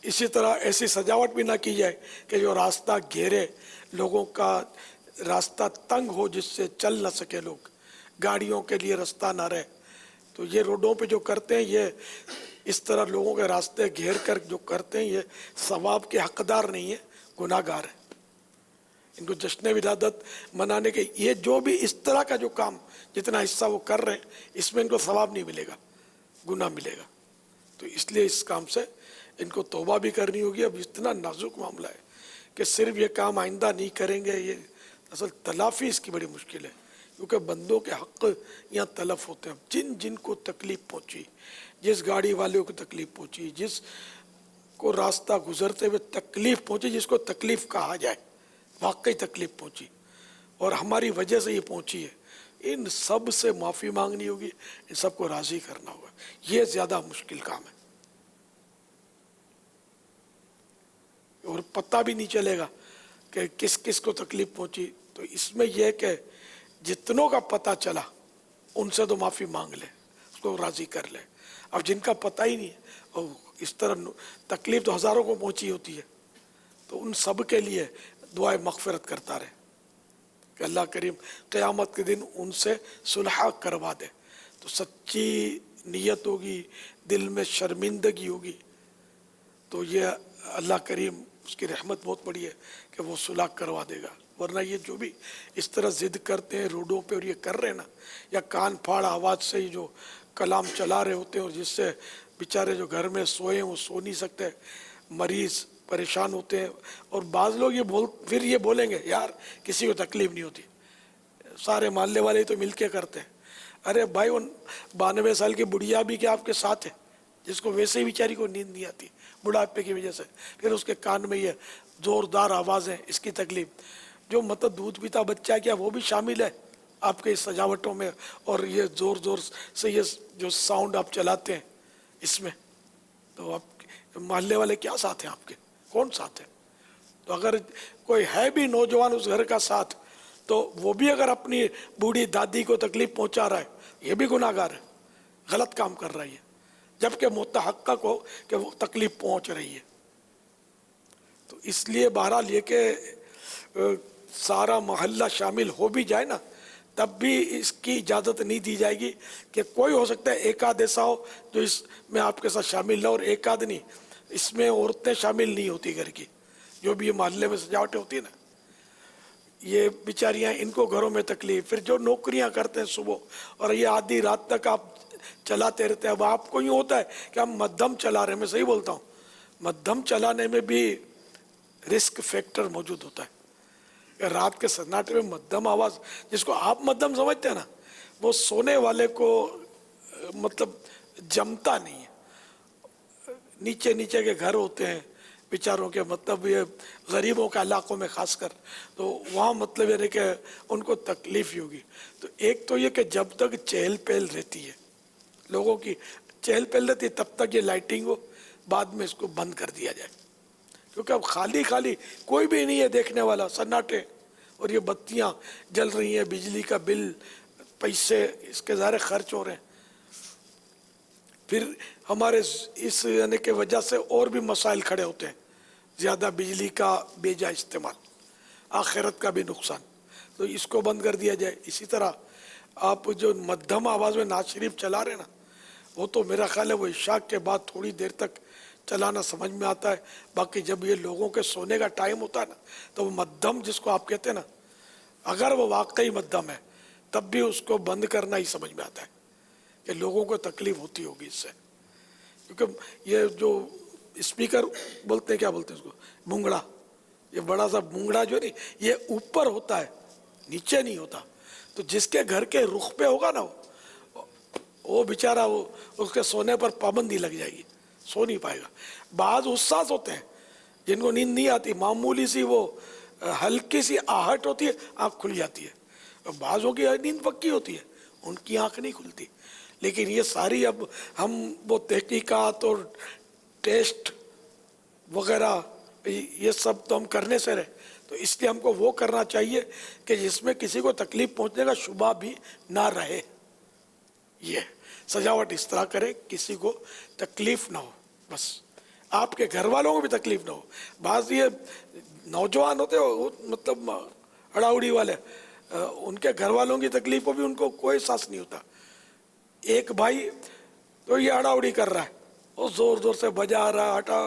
اسی طرح ایسی سجاوٹ بھی نہ کی جائے کہ جو راستہ گھیرے, لوگوں کا راستہ تنگ ہو جس سے چل نہ سکے لوگ, گاڑیوں کے لیے راستہ نہ رہے. تو یہ روڈوں پہ جو کرتے ہیں یہ اس طرح لوگوں کے راستے گھیر کر جو کرتے ہیں یہ ثواب کے حقدار نہیں ہے, گناہ گار ہے. ان کو جشن ولادت منانے کے یہ جو بھی اس طرح کا جو کام جتنا حصہ وہ کر رہے ہیں اس میں ان کو ثواب نہیں ملے گا, گناہ ملے گا. تو اس لیے اس کام سے ان کو توبہ بھی کرنی ہوگی. اب اتنا نازک معاملہ ہے کہ صرف یہ کام آئندہ نہیں کریں گے, یہ اصل تلافی اس کی بڑی مشکل ہے. کیونکہ بندوں کے حق یہاں تلف ہوتے ہیں. جن جن کو تکلیف پہنچی، جس گاڑی والوں کو تکلیف پہنچی، جس کو راستہ گزرتے ہوئے تکلیف پہنچی، جس کو تکلیف کہا جائے، واقعی تکلیف پہنچی اور ہماری وجہ سے یہ پہنچی ہے، ان سب سے معافی مانگنی ہوگی، ان سب کو راضی کرنا ہوگا. یہ زیادہ مشکل کام ہے اور پتہ بھی نہیں چلے گا کہ کس کس کو تکلیف پہنچی. تو اس میں یہ کہ جتنوں کا پتہ چلا ان سے تو معافی مانگ لے، اس کو راضی کر لے. اب جن کا پتہ ہی نہیں ہے اور اس طرح تکلیف تو ہزاروں کو پہنچی ہوتی ہے، تو ان سب کے لیے دعائے مغفرت کرتا رہے کہ اللہ کریم قیامت کے دن ان سے صلح کروا دے. تو سچی نیت ہوگی، دل میں شرمندگی ہوگی، تو یہ اللہ کریم اس کی رحمت بہت بڑی ہے کہ وہ صلح کروا دے گا. ورنہ یہ جو بھی اس طرح ضد کرتے ہیں روڈوں پہ اور یہ کر رہے ہیں نا، یا کان پھاڑ آواز سے ہی جو کلام چلا رہے ہوتے ہیں اور جس سے بیچارے جو گھر میں سوئے ہیں وہ سو نہیں سکتے، مریض پریشان ہوتے ہیں. اور بعض لوگ پھر یہ بولیں گے یار کسی کو تکلیف نہیں ہوتی، سارے محلے والے تو مل کے کرتے ہیں. ارے بھائی ان 92 سال کی بڑھیا بھی کیا آپ کے ساتھ ہے، جس کو ویسے ہی بیچاری کو نیند نہیں آتی بڑھاپے کی وجہ سے، پھر اس کے کان میں یہ زوردار آوازیں، اس کی تکلیف. جو مطلب دودھ پیتا بچہ کیا وہ بھی شامل ہے آپ کے سجاوٹوں میں، اور یہ زور زور سے یہ جو ساؤنڈ آپ چلاتے ہیں اس میں، تو آپ محلے والے کیا ساتھ ہیں آپ کے، کون ساتھ ہے؟ تو اگر کوئی ہے بھی نوجوان اس گھر کا ساتھ، تو وہ بھی اگر اپنی بوڑھی دادی کو تکلیف پہنچا رہا ہے، یہ بھی گناہ گار ہے، غلط کام کر رہی ہے، جبکہ متحقق ہو کہ وہ تکلیف پہنچ رہی ہے. تو اس لیے بہرحال یہ کہ سارا محلہ شامل ہو بھی جائے نا، تب بھی اس کی اجازت نہیں دی جائے گی کہ کوئی ہو سکتا ہے ایک آدھ ایسا ہو جو اس میں آپ کے ساتھ شامل ہو، اور ایک آدھ نہیں، اس میں عورتیں شامل نہیں ہوتی گھر کی، جو بھی یہ محلے میں سجاوٹیں ہوتی ہیں نا، یہ بیچاریاں ان کو گھروں میں تکلیف. پھر جو نوکریاں کرتے ہیں صبح اور یہ آدھی رات تک آپ چلاتے رہتے ہیں. اب آپ کو یوں ہوتا ہے کہ ہم مدھم چلا رہے ہیں، میں صحیح بولتا ہوں، مدھم چلانے میں بھی رسک فیکٹر موجود ہوتا ہے. کہ رات کے سناٹے میں مدھم آواز، جس کو آپ مدھم سمجھتے ہیں نا، وہ سونے والے کو مطلب جمتا نہیں ہے. نیچے نیچے کے گھر ہوتے ہیں بیچاروں کے، مطلب یہ غریبوں کے علاقوں میں خاص کر، تو وہاں مطلب یہ ہے کہ ان کو تکلیف ہی ہوگی. تو ایک تو یہ کہ جب تک چہل پہل رہتی ہے، لوگوں کی چہل پہل رہتی ہے، تب تک یہ لائٹنگ ہو، بعد میں اس کو بند کر دیا جائے. کیونکہ اب خالی خالی کوئی بھی نہیں ہے دیکھنے والا، سناٹے، اور یہ بتیاں جل رہی ہیں، بجلی کا بل، پیسے اس کے ظاہر خرچ ہو رہے ہیں. پھر ہمارے اس یعنی کہ وجہ سے اور بھی مسائل کھڑے ہوتے ہیں، زیادہ بجلی کا بے جا استعمال، آخرت کا بھی نقصان. تو اس کو بند کر دیا جائے. اسی طرح آپ جو مدھم آواز میں نعت شریف چلا رہے نا، وہ تو میرا خیال ہے وہ عشاء کے بعد تھوڑی دیر تک چلانا سمجھ میں آتا ہے. باقی جب یہ لوگوں کے سونے کا ٹائم ہوتا ہے نا، تو وہ مدھم جس کو آپ کہتے ہیں نا، اگر وہ واقعی مدھم ہے تب بھی اس کو بند کرنا ہی سمجھ میں آتا ہے کہ لوگوں کو تکلیف ہوتی ہوگی اس سے. کیونکہ یہ جو اسپیکر بولتے ہیں، کیا بولتے ہیں اس کو، بونگڑا، یہ بڑا سا بونگڑا جو نہیں، یہ اوپر ہوتا ہے، نیچے نہیں ہوتا. تو جس کے گھر کے رخ پہ ہوگا نا، وہ بیچارہ وہ اس کے سونے پر پابندی لگ جائے گی، سو نہیں پائے گا. بعض حساس ہوتے ہیں جن کو نیند نہیں آتی، معمولی سی وہ ہلکی سی آہٹ ہوتی ہے آنکھ کھل جاتی ہے. بعضوں کی نیند پکی ہوتی ہے، ان کی آنکھ نہیں کھلتی. لیکن یہ ساری اب ہم وہ تحقیقات اور ٹیسٹ وغیرہ یہ سب تو ہم کرنے سے رہے. تو اس لیے ہم کو وہ کرنا چاہیے کہ جس میں کسی کو تکلیف پہنچنے کا شبہ بھی نہ رہے. یہ سجاوٹ اس طرح کرے کسی کو تکلیف نہ ہو، بس آپ کے گھر والوں کو بھی تکلیف نہ ہو. بعض یہ نوجوان ہوتے ہو مطلب اڑاؤڑی والے، ان کے گھر والوں کی تکلیف کو بھی ان کو کوئی احساس نہیں ہوتا. ایک بھائی تو یہ اڑاؤڑی کر رہا ہے، وہ زور زور سے بجا رہا، ہٹا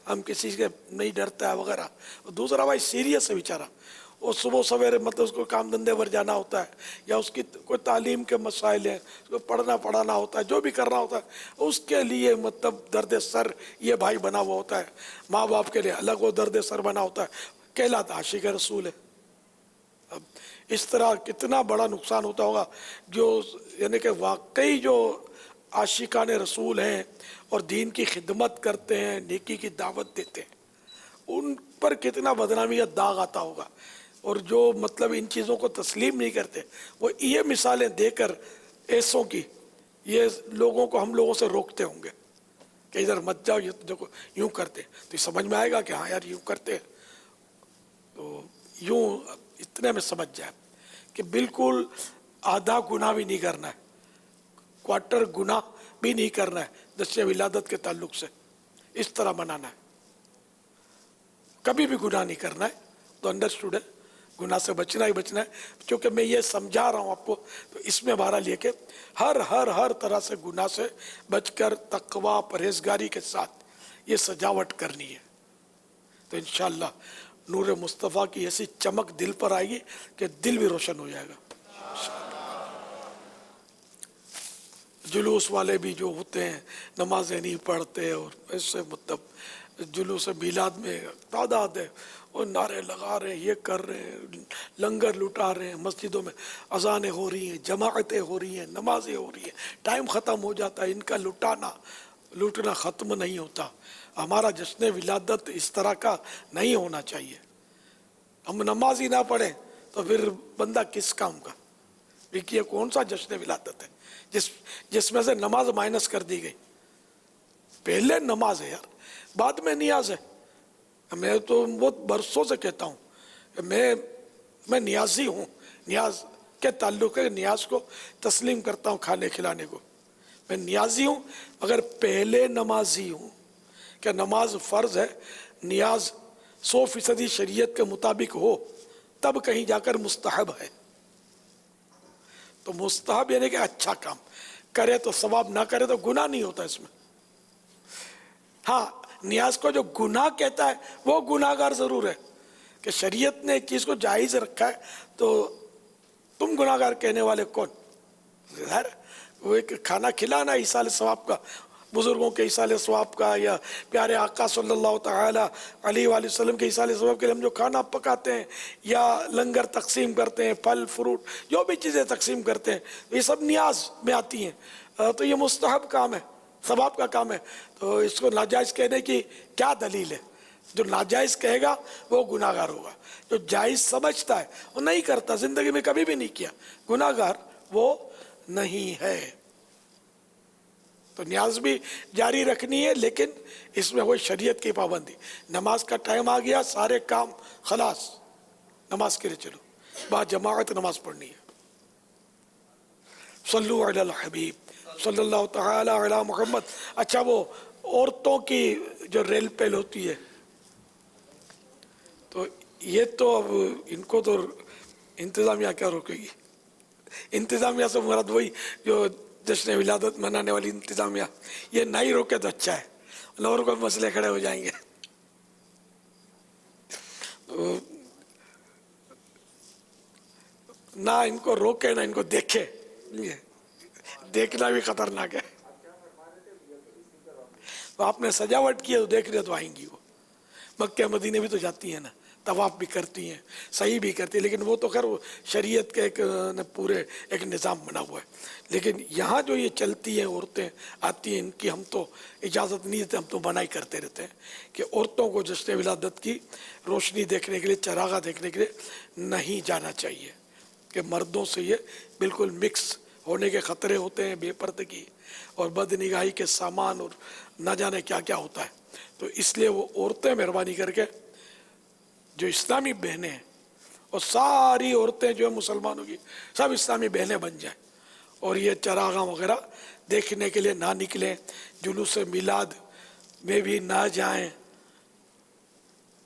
ہم کسی سے نہیں ڈرتا ہے وغیرہ. دوسرا بھائی سیریس ہے بیچارہ، وہ صبح سویرے مطلب اس کو کام دھندے پر جانا ہوتا ہے، یا اس کی کوئی تعلیم کے مسائل ہیں، اس کو پڑھنا پڑھانا ہوتا ہے، جو بھی کرنا ہوتا ہے، اس کے لیے مطلب درد سر یہ بھائی بنا ہوا ہوتا ہے. ماں باپ کے لیے الگ وہ درد سر بنا ہوتا ہے. کہلاتا عاشق رسول ہے. اب اس طرح کتنا بڑا نقصان ہوتا ہوگا جو یعنی کہ واقعی جو عاشقان رسول ہیں اور دین کی خدمت کرتے ہیں، نیکی کی دعوت دیتے ہیں، ان پر کتنا بدنامی یا داغ آتا ہوگا. اور جو مطلب ان چیزوں کو تسلیم نہیں کرتے، وہ یہ مثالیں دے کر ایسوں کی یہ لوگوں کو ہم لوگوں سے روکتے ہوں گے کہ ادھر مت جاؤ، یہ دیکھو یوں کرتے، تو یہ سمجھ میں آئے گا کہ ہاں یار یوں کرتے ہیں. تو یوں اتنے میں سمجھ جائے کہ بالکل آدھا گناہ بھی نہیں کرنا ہے، کوارٹر گناہ بھی نہیں کرنا ہے جشن ولادت کے تعلق سے. اس طرح منانا ہے، کبھی بھی گناہ نہیں کرنا ہے. تو انڈرسٹوڈ ہے، گناہ سے بچنا ہی بچنا ہے. چونکہ میں یہ سمجھا رہا ہوں آپ کو، تو اس میں بہرحال یہ کہ ہر طرح سے گناہ سے بچ کر تقوی پرہیزگاری کے ساتھ یہ سجاوٹ کرنی ہے. تو انشاءاللہ نور مصطفیٰ کی ایسی چمک دل پر آئے گی کہ دل بھی روشن ہو جائے گا. جلوس والے بھی جو ہوتے ہیں نمازیں نہیں پڑھتے اور ایسے مطلب جلوس میلاد میں تعداد ہے، اور نعرے لگا رہے ہیں، یہ کر رہے ہیں، لنگر لٹا رہے ہیں، مسجدوں میں اذانیں ہو رہی ہیں، جماعتیں ہو رہی ہیں، نمازیں ہو رہی ہیں، ٹائم ختم ہو جاتا ہے. ان کا لوٹنا ختم نہیں ہوتا. ہمارا جشن ولادت اس طرح کا نہیں ہونا چاہیے. ہم نماز ہی نہ پڑھیں تو پھر بندہ کس کام کا؟ دیکھیے یہ کون سا جشن ولادت ہے جس میں سے نماز مائنس کر دی گئی. پہلے نماز ہے یار، بعد میں نیاز ہے. میں تو بہت برسوں سے کہتا ہوں کہ میں نیازی ہوں. نیاز کے تعلق ہے، نیاز کو تسلیم کرتا ہوں کھانے کھلانے کو. میں نیازی ہوں مگر پہلے نمازی ہوں کہ نماز فرض ہے، نیاز 100% شریعت کے مطابق ہو تب کہیں جا کر مستحب ہے. تو مستحب یعنی کہ اچھا کام کرے تو ثواب، نہ کرے تو گناہ نہیں ہوتا اس میں. ہاں نیاز کو جو گناہ کہتا ہے وہ گناہ گار ضرور ہے کہ شریعت نے ایک چیز کو جائز رکھا ہے تو تم گناہ گار کہنے والے کون؟ وہ ایک کھانا کھلانا ایصال ثواب کا، بزرگوں کے ایصال ثواب کا، یا پیارے آقا صلی اللہ تعالی علیہ وآلہ وسلم کے ایصال ثواب کے لیے ہم جو کھانا پکاتے ہیں یا لنگر تقسیم کرتے ہیں، پھل فروٹ جو بھی چیزیں تقسیم کرتے ہیں، یہ سب نیاز میں آتی ہیں. تو یہ مستحب کام ہے، ثواب کا کام ہے. تو اس کو ناجائز کہنے کی کیا دلیل ہے؟ جو ناجائز کہے گا وہ گناہ گار ہوگا. جو جائز سمجھتا ہے وہ نہیں کرتا، زندگی میں کبھی بھی نہیں کیا، گناہ گار وہ نہیں ہے. تو نیاز بھی جاری رکھنی ہے، لیکن اس میں کوئی شریعت کی پابندی. نماز کا ٹائم آ گیا، سارے کام خلاص، نماز کے لیے چلو، با جماعت نماز پڑھنی ہے. صلو علی الحبیب صلی اللہ تعالی علی محمد. اچھا وہ عورتوں کی جو ریل پیل ہوتی ہے، تو یہ تو اب ان کو تو انتظامیہ کیا روکے گی؟ انتظامیہ سے مراد وہی جو جشن ولادت منانے والی انتظامیہ، یہ نہیں روکے تو اچھا ہے، اور کوئی مسئلے کھڑے ہو جائیں گے. نہ ان کو روکے نہ ان کو دیکھے، دیکھنا بھی خطرناک ہے. تو آپ نے سجاوٹ کی ہے تو دیکھنے تو آئیں گی. وہ مکہ مدینے بھی تو جاتی ہیں نا، طواف بھی کرتی ہیں، صحیح بھی کرتی ہیں، لیکن وہ تو خیر شریعت کے ایک پورے ایک نظام بنا ہوا ہے. لیکن یہاں جو یہ چلتی ہیں عورتیں آتی ہیں، ان کی ہم تو اجازت نہیں دیتے، ہم تو منع کرتے رہتے ہیں کہ عورتوں کو جشن ولادت کی روشنی دیکھنے کے لیے، چراغاں دیکھنے کے لیے نہیں جانا چاہیے، کہ مردوں سے یہ بالکل مکس ہونے کے خطرے ہوتے ہیں، بے پردگی اور بد نگاہی کے سامان اور نہ جانے کیا کیا ہوتا ہے. تو اس لیے وہ عورتیں مہربانی کر کے جو اسلامی بہنیں ہیں، اور ساری عورتیں جو ہیں مسلمانوں کی سب اسلامی بہنیں بن جائیں، اور یہ چراغاں وغیرہ دیکھنے کے لیے نہ نکلیں، جلوس میلاد میں بھی نہ جائیں،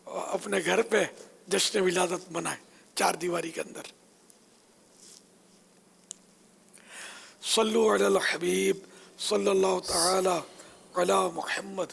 اپنے گھر پہ جشن ولادت منائیں 4 دیواری کے اندر. صلو علی الحبیب صلی اللہ تعالی علی محمد.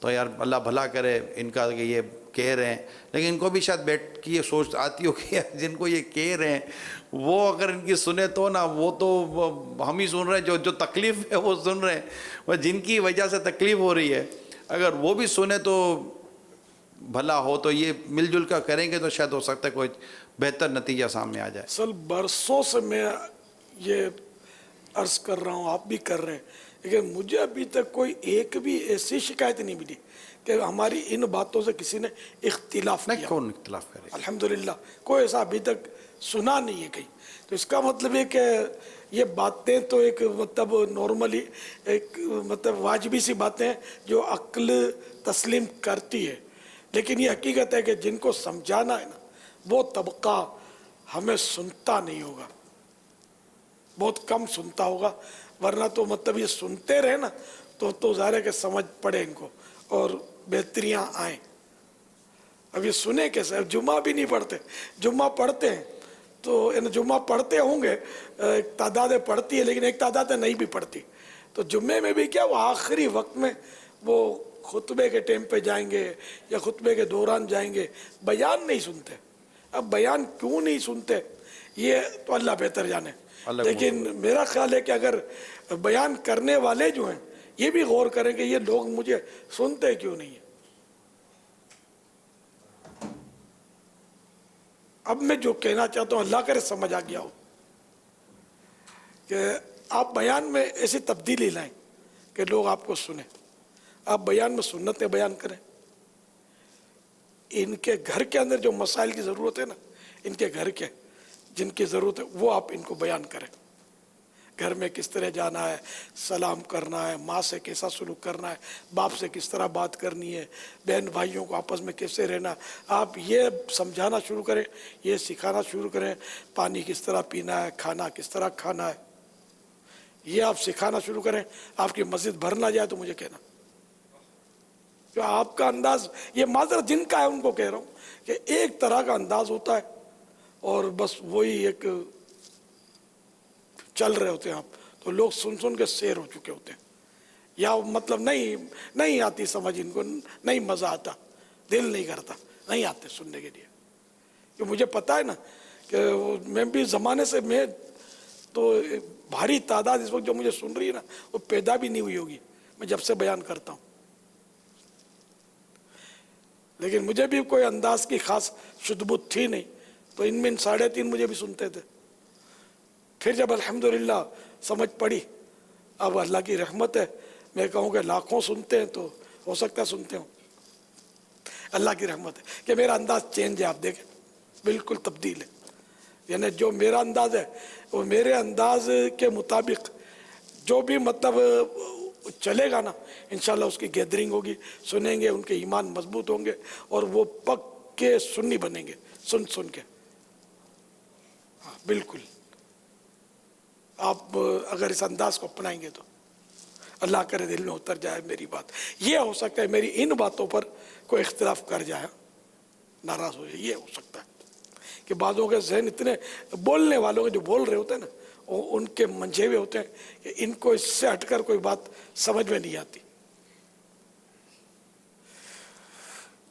تو یار اللہ بھلا کرے ان کا کہ یہ کہہ رہے ہیں، لیکن ان کو بھی شاید بیٹھ کی یہ سوچ آتی ہو کہ جن کو یہ کہہ رہے ہیں وہ اگر ان کی سنے تو نا، وہ تو ہم ہی سن رہے ہیں، جو تکلیف ہے وہ سن رہے ہیں، وہ جن کی وجہ سے تکلیف ہو رہی ہے اگر وہ بھی سنے تو بھلا ہو، تو یہ مل جل کر کریں گے تو شاید ہو سکتا ہے کوئی بہتر نتیجہ سامنے آ جائے. اصل برسوں سے میں یہ عرض کر رہا ہوں، آپ بھی کر رہے ہیں، لیکن مجھے ابھی تک کوئی ایک بھی ایسی شکایت نہیں ملی کہ ہماری ان باتوں سے کسی نے اختلاف کیا. کون اختلاف کرے؟ الحمدللہ کوئی ایسا ابھی تک سنا نہیں ہے کہیں. تو اس کا مطلب ہے کہ یہ باتیں تو ایک مطلب نارملی ایک مطلب واجبی سی باتیں ہیں جو عقل تسلیم کرتی ہے، لیکن یہ حقیقت ہے کہ جن کو سمجھانا ہے نا وہ طبقہ ہمیں سنتا نہیں ہوگا، بہت کم سنتا ہوگا، ورنہ تو مطلب یہ سنتے رہے نا تو ظاہر ہے کہ سمجھ پڑے ان کو اور بہتریاں آئیں. اب یہ سنے کیسے؟ اب جمعہ بھی نہیں پڑھتے، جمعہ پڑھتے ہیں تو جمعہ پڑھتے ہوں گے، ایک تعداد پڑھتی ہے لیکن ایک تعداد نہیں بھی پڑھتی. تو جمعے میں بھی کیا وہ آخری وقت میں وہ خطبے کے ٹائم پہ جائیں گے یا خطبے کے دوران جائیں گے، بیان نہیں سنتے. اب بیان کیوں نہیں سنتے یہ تو اللہ بہتر جانے، لیکن میرا خیال ہے کہ اگر بیان کرنے والے جو ہیں یہ بھی غور کریں کہ یہ لوگ مجھے سنتے کیوں نہیں ہیں. اب میں جو کہنا چاہتا ہوں اللہ کرے سمجھ آ گیا ہو کہ آپ بیان میں ایسی تبدیلی لائیں کہ لوگ آپ کو سنیں. آپ بیان میں سنتیں بیان کریں، ان کے گھر کے اندر جو مسائل کی ضرورت ہے نا، ان کے گھر کے جن کی ضرورت ہے وہ آپ ان کو بیان کریں. گھر میں کس طرح جانا ہے، سلام کرنا ہے، ماں سے کیسا سلوک کرنا ہے، باپ سے کس طرح بات کرنی ہے، بہن بھائیوں کو آپس میں کیسے رہنا ہے، آپ یہ سمجھانا شروع کریں، یہ سکھانا شروع کریں. پانی کس طرح پینا ہے، کھانا کس طرح کھانا ہے، یہ آپ سکھانا شروع کریں. آپ کی مسجد بھر نہ جائے تو مجھے کہنا. جو آپ کا انداز، یہ معذرت جن کا ہے ان کو کہہ رہا ہوں کہ ایک طرح کا انداز ہوتا ہے اور بس وہی ایک چل رہے ہوتے ہیں آپ، تو لوگ سن سن کے سیر ہو چکے ہوتے ہیں، یا مطلب نہیں آتی سمجھ ان کو، نہیں مزہ آتا، دل نہیں کرتا، نہیں آتے سننے کے لیے. کہ مجھے پتا ہے نا کہ میں بھی زمانے سے، میں تو بھاری تعداد اس وقت جو مجھے سن رہی ہے نا وہ پیدا بھی نہیں ہوئی ہوگی میں جب سے بیان کرتا ہوں. لیکن مجھے بھی کوئی انداز کی خاص شدبت تھی نہیں، تو ان میں 3.5 مجھے بھی سنتے تھے. پھر جب الحمدللہ سمجھ پڑی، اب اللہ کی رحمت ہے، میں کہوں کہ لاکھوں سنتے ہیں تو ہو سکتا ہے سنتے ہوں. اللہ کی رحمت ہے کہ میرا انداز چینج ہے، آپ دیکھیں بالکل تبدیل ہے. یعنی جو میرا انداز ہے وہ میرے انداز کے مطابق جو بھی مطلب چلے گا نا، انشاءاللہ اس کی گیدرنگ ہوگی، سنیں گے، ان کے ایمان مضبوط ہوں گے اور وہ پکے سنی بنیں گے، سن کے. ہاں بالکل، آپ اگر اس انداز کو اپنائیں گے تو اللہ کرے دل میں اتر جائے میری بات. یہ ہو سکتا ہے میری ان باتوں پر کوئی اختلاف کر جائے، ناراض ہو جائے، یہ ہو سکتا ہے کہ بعضوں کے ذہن اتنے بولنے والوں کے جو بول رہے ہوتے ہیں نا وہ ان کے منجھے ہوئے ہوتے ہیں کہ ان کو اس سے ہٹ کر کوئی بات سمجھ میں نہیں آتی.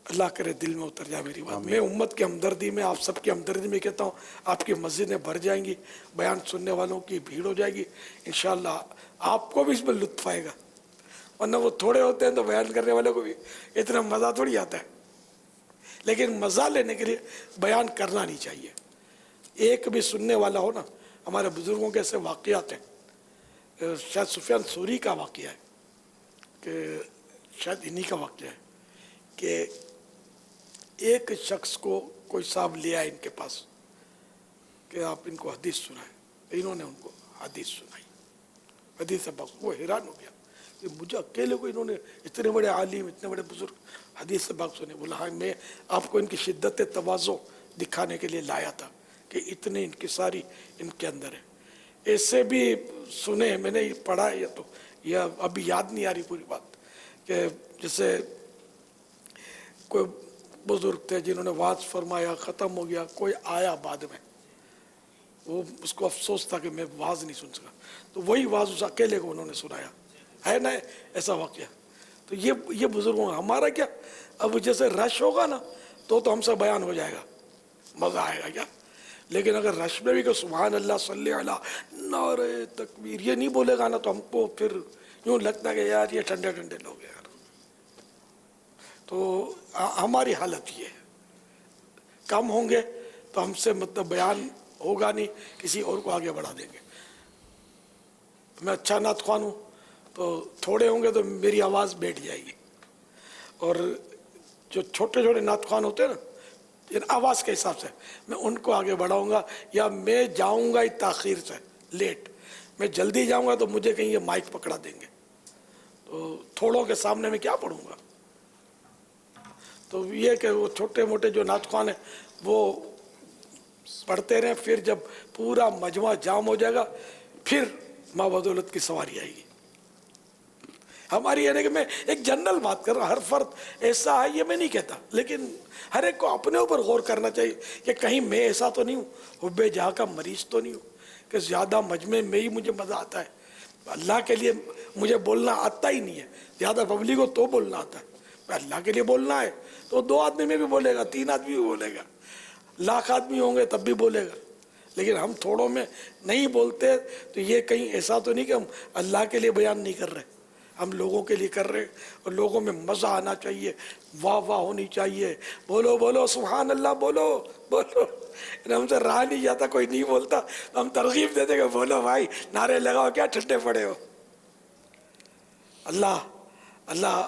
اللہ کرے دل میں اتر جائے میری بات. میں امت کی ہمدردی میں، آپ سب کی ہمدردی میں کہتا ہوں، آپ کی مسجدیں بھر جائیں گی، بیان سننے والوں کی بھیڑ ہو جائے گی، انشاءاللہ آپ کو بھی اس میں لطف آئے گا. ورنہ وہ تھوڑے ہوتے ہیں تو بیان کرنے والوں کو بھی اتنا مزہ تھوڑی آتا ہے. لیکن مزہ لینے کے لیے بیان کرنا نہیں چاہیے. ایک بھی سننے والا ہو نا. ہمارے بزرگوں کے ایسے واقعات ہیں، شاید سفیان ثوری کا واقعہ ہے کہ شاید انہی کا واقعہ ہے کہ ایک شخص کو کوئی صاحب لے آئے ان کے پاس کہ آپ ان کو حدیث سنائیں. انہوں نے ان کو حدیث سنائی، حدیث پاک. وہ حیران ہو گیا کہ مجھے اکیلے کو انہوں نے اتنے بڑے عالم، اتنے بڑے بزرگ حدیث پاک سنے. بولا ہاں، میں آپ کو ان کی شدت تواضع دکھانے کے لیے لایا تھا کہ اتنے انکساری ان کے اندر ہے. ایسے بھی سنے، میں نے پڑھا ہے، تو یہ ابھی یاد نہیں آ رہی پوری بات، کہ جیسے کوئی بزرگ تھے جنہوں نے واعظ فرمایا، ختم ہو گیا، کوئی آیا بعد میں، وہ اس کو افسوس تھا کہ میں واعظ نہیں سن سکا، تو وہی واعظ اس اکیلے کو انہوں نے سنایا. ہے نا ایسا واقعہ؟ تو یہ بزرگوں کا ہمارا کیا، اب جیسے رش ہوگا نا تو ہم سے بیان ہو جائے گا، مزہ آئے گا کیا. لیکن اگر رش میں بھی کہ سبحان اللہ صلی اللہ نعرہ تکبیر یہ نہیں بولے گا نا تو ہم کو پھر یوں لگتا ہے کہ یار یہ ٹھنڈے ٹھنڈے لوگ ہیں یار. تو ہماری حالت یہ ہے، کم ہوں گے تو ہم سے مطلب بیان ہوگا نہیں، کسی اور کو آگے بڑھا دیں گے. میں اچھا نعت خوان ہوں تو تھوڑے ہوں گے تو میری آواز بیٹھ جائے گی، اور جو چھوٹے چھوٹے نعت خوان ہوتے ہیں نا آواز کے حساب سے میں ان کو آگے بڑھاؤں گا، یا میں جاؤں گا تاخیر سے لیٹ، میں جلدی جاؤں گا تو مجھے کہیں یہ مائک پکڑا دیں گے، تو تھوڑوں کے سامنے میں کیا پڑھوں گا. تو یہ کہ وہ چھوٹے موٹے جو نعت خوان ہیں وہ پڑھتے رہیں، پھر جب پورا مجمع جام ہو جائے گا پھر ماں بدولت کی سواری آئے گی. ہماری یعنی کہ میں ایک جنرل بات کر رہا ہوں، ہر فرد ایسا ہے یہ میں نہیں کہتا، لیکن ہر ایک کو اپنے اوپر غور کرنا چاہیے کہ کہیں میں ایسا تو نہیں ہوں، حب جہاں کا مریض تو نہیں ہوں کہ زیادہ مجمع میں ہی مجھے مزہ آتا ہے. اللہ کے لیے مجھے بولنا آتا ہی نہیں ہے، زیادہ پبلک کو تو بولنا آتا ہے. اللہ کے لیے بولنا ہے تو 2 آدمی میں بھی بولے گا، 3 آدمی بھی بولے گا، 1,00,000 آدمی ہوں گے تب بھی بولے گا. لیکن ہم تھوڑوں میں نہیں بولتے تو یہ کہیں ایسا تو نہیں کہ ہم اللہ کے لیے بیان نہیں کر رہے، ہم لوگوں کے لیے کر رہے ہیں. اور لوگوں میں مزہ آنا چاہیے، واہ واہ ہونی چاہیے، بولو بولو سبحان اللہ، بولو بولو. ہم سے رہا نہیں جاتا، کوئی نہیں بولتا ہم ترغیب دیتے کہ بولو بھائی، نعرے لگاؤ، کیا ٹھنڈے پڑے ہو. اللہ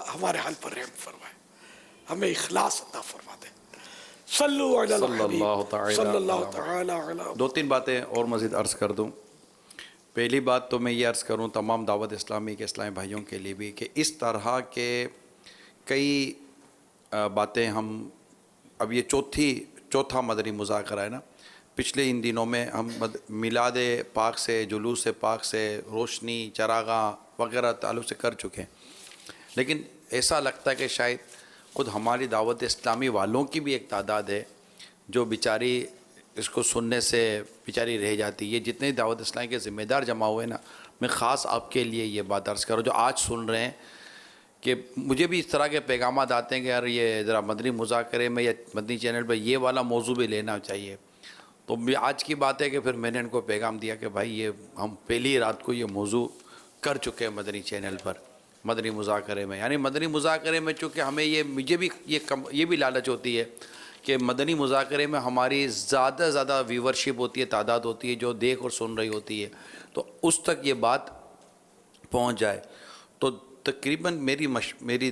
ہمارے حال پر رحم فرمائے، ہمیں اخلاص عطا فرما دے. صلو علی الحبیب صلی اللہ تعالی علی. 2-3 باتیں اور مزید عرض کر دوں. پہلی بات تو میں یہ عرض کروں تمام دعوت اسلامی کے اسلامی بھائیوں کے لیے بھی کہ اس طرح کے کئی باتیں ہم اب یہ چوتھا مدنی مذاکرہ ہے نا. پچھلے ان دنوں میں ہم میلاد پاک سے، جلوس پاک سے، روشنی، چراغاں وغیرہ تعلق سے کر چکے ہیں، لیکن ایسا لگتا ہے کہ شاید خود ہماری دعوت اسلامی والوں کی بھی ایک تعداد ہے جو بیچاری اس کو سننے سے بیچاری رہ جاتی ہے. جتنے دعوت اسلامی کے ذمہ دار جمع ہوئے نا، میں خاص آپ کے لیے یہ بات عرض کروں جو آج سن رہے ہیں، کہ مجھے بھی اس طرح کے پیغامات آتے ہیں کہ یار یہ ذرا مدنی مذاکرے میں یا مدنی چینل پہ یہ والا موضوع بھی لینا چاہیے. تو آج کی بات ہے کہ پھر میں نے ان کو پیغام دیا کہ بھائی یہ ہم پہلی رات کو یہ موضوع کر چکے ہیں مدنی چینل پر مدنی مذاکرے میں. یعنی مدنی مذاکرے میں چونکہ ہمیں مجھے بھی یہ بھی لالچ ہوتی ہے کہ مدنی مذاکرے میں ہماری زیادہ ویورشپ ہوتی ہے، تعداد ہوتی ہے جو دیکھ اور سن رہی ہوتی ہے، تو اس تک یہ بات پہنچ جائے. تو تقریباً میری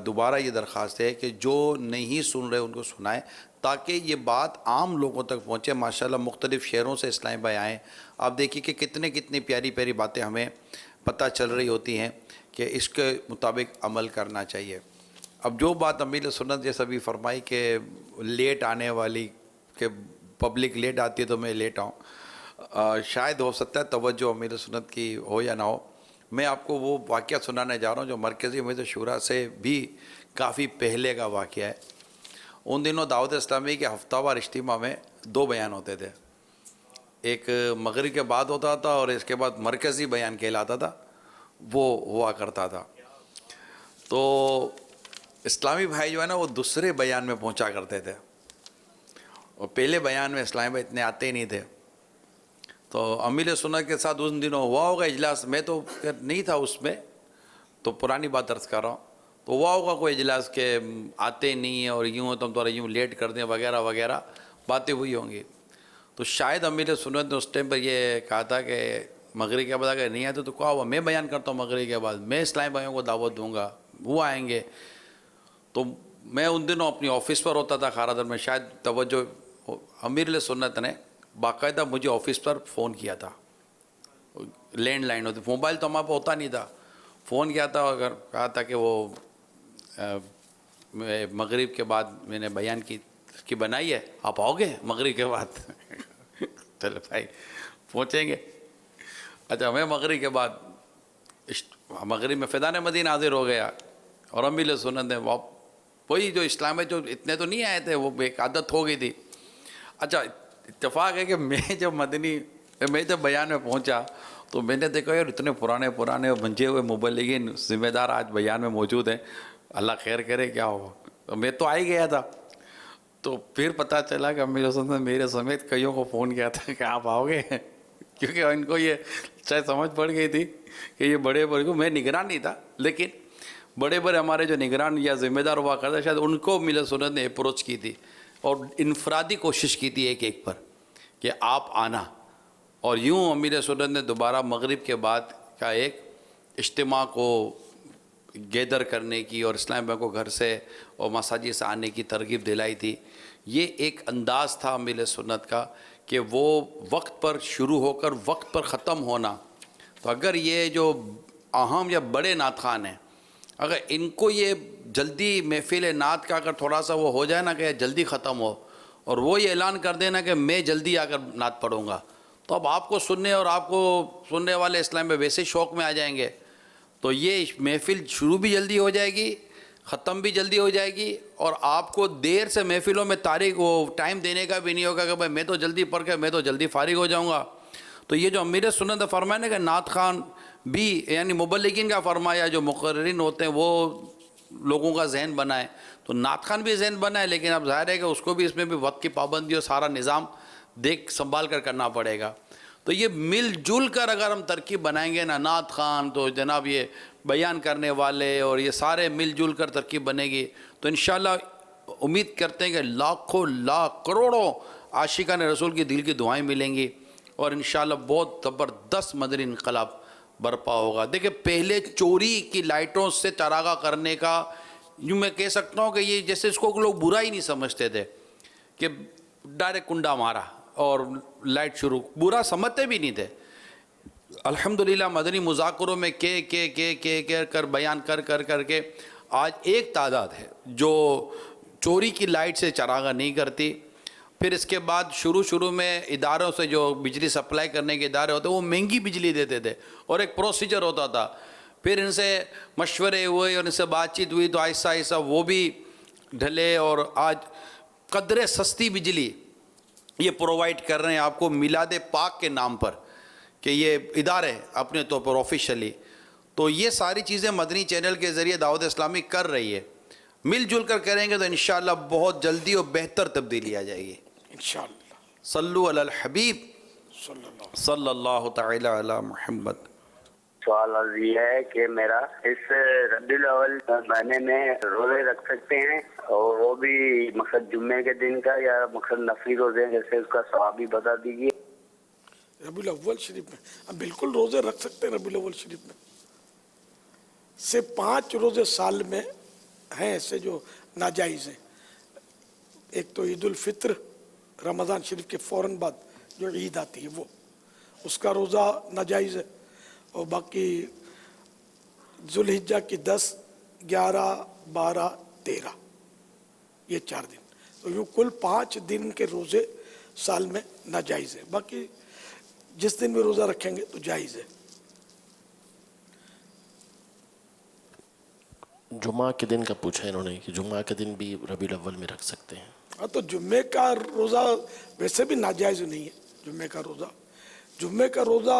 دوبارہ یہ درخواست ہے کہ جو نہیں سن رہے ان کو سنائیں تاکہ یہ بات عام لوگوں تک پہنچے. ماشاءاللہ مختلف شہروں سے اسلام بھائی آئیں، آپ دیکھیے کہ کتنی پیاری باتیں ہمیں پتہ چل رہی ہوتی ہیں کہ اس کے مطابق عمل کرنا چاہیے. اب جو بات امیر سنت جیسا بھی فرمائی کہ لیٹ آنے والی، کہ پبلک لیٹ آتی ہے تو میں لیٹ آؤں، شاید ہو سکتا ہے توجہ امیر سنت کی ہو یا نہ ہو. میں آپ کو وہ واقعہ سنانے جا رہا ہوں جو مرکزی امید شورا سے بھی کافی پہلے کا واقعہ ہے. ان دنوں دعوت اسلامی کے ہفتہ وار اجتماع میں 2 بیان ہوتے تھے، ایک مغرب کے بعد ہوتا تھا اور اس کے بعد مرکزی بیان کہلاتا تھا، وہ ہوا کرتا تھا. تو اسلامی بھائی جو ہے نا وہ دوسرے بیان میں پہنچا کرتے تھے، اور پہلے بیان میں اسلامی بھائی اتنے آتے ہی نہیں تھے. تو امیر سنت کے ساتھ ان دنوں ہوا ہوگا اجلاس، میں تو نہیں تھا اس میں، تو پرانی بات عرض کر رہا ہوں. تو ہوا ہوگا کوئی اجلاس کہ آتے نہیں ہیں اور یوں تم تھوڑا یوں لیٹ کر دیں وغیرہ وغیرہ باتیں ہوئی ہوں گی. تو شاید امیر سنت نے اس ٹائم پر یہ کہا تھا کہ مغرب کے بعد اگر نہیں آتے تو کہا ہوا میں بیان کرتا ہوں مغرب کے بعد، میں اسلامی بھائیوں کو دعوت دوں گا، وہ آئیں گے. تو میں ان دنوں اپنی آفس پر ہوتا تھا خارادر میں، شاید توجہ امیر سنت نے باقاعدہ مجھے آفس پر فون کیا تھا. لینڈ لائن ہوتی، موبائل تو ہمارے پہ ہوتا نہیں تھا. فون کیا تھا، اگر کہا تھا کہ وہ مغرب کے بعد میں نے بیان کی بنائی ہے، آپ آؤ گے مغرب کے بعد؟ چلو بھائی پہنچیں گے. اچھا میں مغرب کے بعد مغرب میں فیضان مدینہ حاضر ہو گیا، اور امیر سنت نے وہی جو اسلام میں جو اتنے تو نہیں آئے تھے، وہ ایک عادت ہو گئی تھی. اچھا اتفاق ہے کہ میں جب بیان میں پہنچا تو میں نے دیکھا یار اتنے پرانے پرانے بنجے ہوئے مبلغین ذمہ دار آج بیان میں موجود ہیں، اللہ خیر کرے کیا ہو. میں تو آ ہی گیا تھا، تو پھر پتہ چلا کہ امیر حسن نے میرے سمیت کئیوں کو فون کیا تھا کہ آپ آؤ گے، کیونکہ ان کو یہ شاید سمجھ پڑ گئی تھی کہ یہ بڑے بڑے کو، میں نگران نہیں تھا لیکن بڑے بڑے ہمارے جو نگران یا ذمہ دار ہوا کرتے شاید ان کو ملت سنت نے اپروچ کی تھی اور انفرادی کوشش کی تھی ایک ایک پر کہ آپ آنا. اور یوں امیر سنت نے دوبارہ مغرب کے بعد کا ایک اجتماع کو گیدر کرنے کی اور اسلام بھائی کو گھر سے اور مساجد سے آنے کی ترغیب دلائی تھی. یہ ایک انداز تھا امیر سنت کا کہ وہ وقت پر شروع ہو کر وقت پر ختم ہونا. تو اگر یہ جو اہم یا بڑے نعت خوان ہیں، اگر ان کو یہ جلدی محفل نعت کا اگر تھوڑا سا وہ ہو جائے نا کہ جلدی ختم ہو اور وہ یہ اعلان کر دینا کہ میں جلدی آ کر نعت پڑھوں گا، تو اب آپ کو سننے اور آپ کو سننے والے اسلام میں ویسے شوق میں آ جائیں گے. تو یہ محفل شروع بھی جلدی ہو جائے گی، ختم بھی جلدی ہو جائے گی، اور آپ کو دیر سے محفلوں میں تاریخ وہ ٹائم دینے کا بھی نہیں ہوگا کہ بھائی میں تو جلدی پڑھ کے میں تو جلدی فارغ ہو جاؤں گا. تو یہ جو امیر سنت نے فرمایا نا کہ نعت خوان بھی یعنی مبلغین کا فرمایا جو مقررین ہوتے ہیں وہ لوگوں کا ذہن بنائے، تو نعت خوان بھی ذہن بنائے، لیکن اب ظاہر ہے کہ اس کو بھی اس میں بھی وقت کی پابندی اور سارا نظام دیکھ سنبھال کر کرنا پڑے گا. تو یہ مل جل کر اگر ہم ترکیب بنائیں گے نا، نعت خوان تو جناب یہ بیان کرنے والے اور یہ سارے مل جل کر ترکیب بنے گی، تو انشاءاللہ امید کرتے ہیں کہ لاکھوں لاکھ کروڑوں عاشقان رسول کی دل کی دعائیں ملیں گی اور انشاءاللہ بہت زبردست مدنی انقلاب برپا ہوگا. دیکھیں پہلے چوری کی لائٹوں سے چراغاں کرنے کا یوں میں کہہ سکتا ہوں کہ یہ جیسے اس کو لوگ برا ہی نہیں سمجھتے تھے کہ ڈائریکٹ کنڈا مارا اور لائٹ شروع، برا سمجھتے بھی نہیں تھے. الحمدللہ مدنی مذاکروں میں کر بیان کر کے آج ایک تعداد ہے جو چوری کی لائٹ سے چراغاں نہیں کرتی. پھر اس کے بعد شروع میں اداروں سے جو بجلی سپلائی کرنے کے ادارے ہوتے ہیں وہ مہنگی بجلی دیتے تھے اور ایک پروسیجر ہوتا تھا. پھر ان سے مشورے ہوئے اور ان سے بات چیت ہوئی تو آہستہ آہستہ وہ بھی ڈھلے اور آج قدرے سستی بجلی یہ پرووائڈ کر رہے ہیں آپ کو میلاد پاک کے نام پر کہ یہ ادارے اپنے طور پر آفیشلی. تو یہ ساری چیزیں مدنی چینل کے ذریعے دعوت اسلامی کر رہی ہے. مل جل کر کریں گے تو انشاءاللہ بہت جلدی اور بہتر تبدیلی آ جائے گی انشاءاللہ. صلو علی الحبیب صلی اللہ تعالی علی محمد. سوال عرض یہ ہے کہ میرا اس ربیع الاول مہینے میں روزے رکھ سکتے ہیں اور وہ بھی مقصد جمعے کے دن کا یا مقصد نفلی روزے جیسے اس کا ثواب بھی بتا دیجیے. ربیع الاول شریف میں ہم بالکل روزے رکھ سکتے ہیں. ربیع الاول شریف میں سے 5 روزے سال میں ہیں ایسے جو ناجائز ہیں. ایک تو عید الفطر رمضان شریف کے فوراً بعد جو عید آتی ہے وہ اس کا روزہ ناجائز ہے، اور باقی ذوالحجہ کی 10 11 12 13 یہ 4 دن، تو یوں کل 5 دن کے روزے سال میں ناجائز ہے. باقی جس دن بھی روزہ رکھیں گے تو جائز ہے. جمعہ کے دن کا پوچھا انہوں نے کہ جمعہ کے دن بھی ربیع الاول میں رکھ سکتے ہیں. ہاں تو جمعے کا روزہ ویسے بھی ناجائز نہیں ہے. جمعے کا روزہ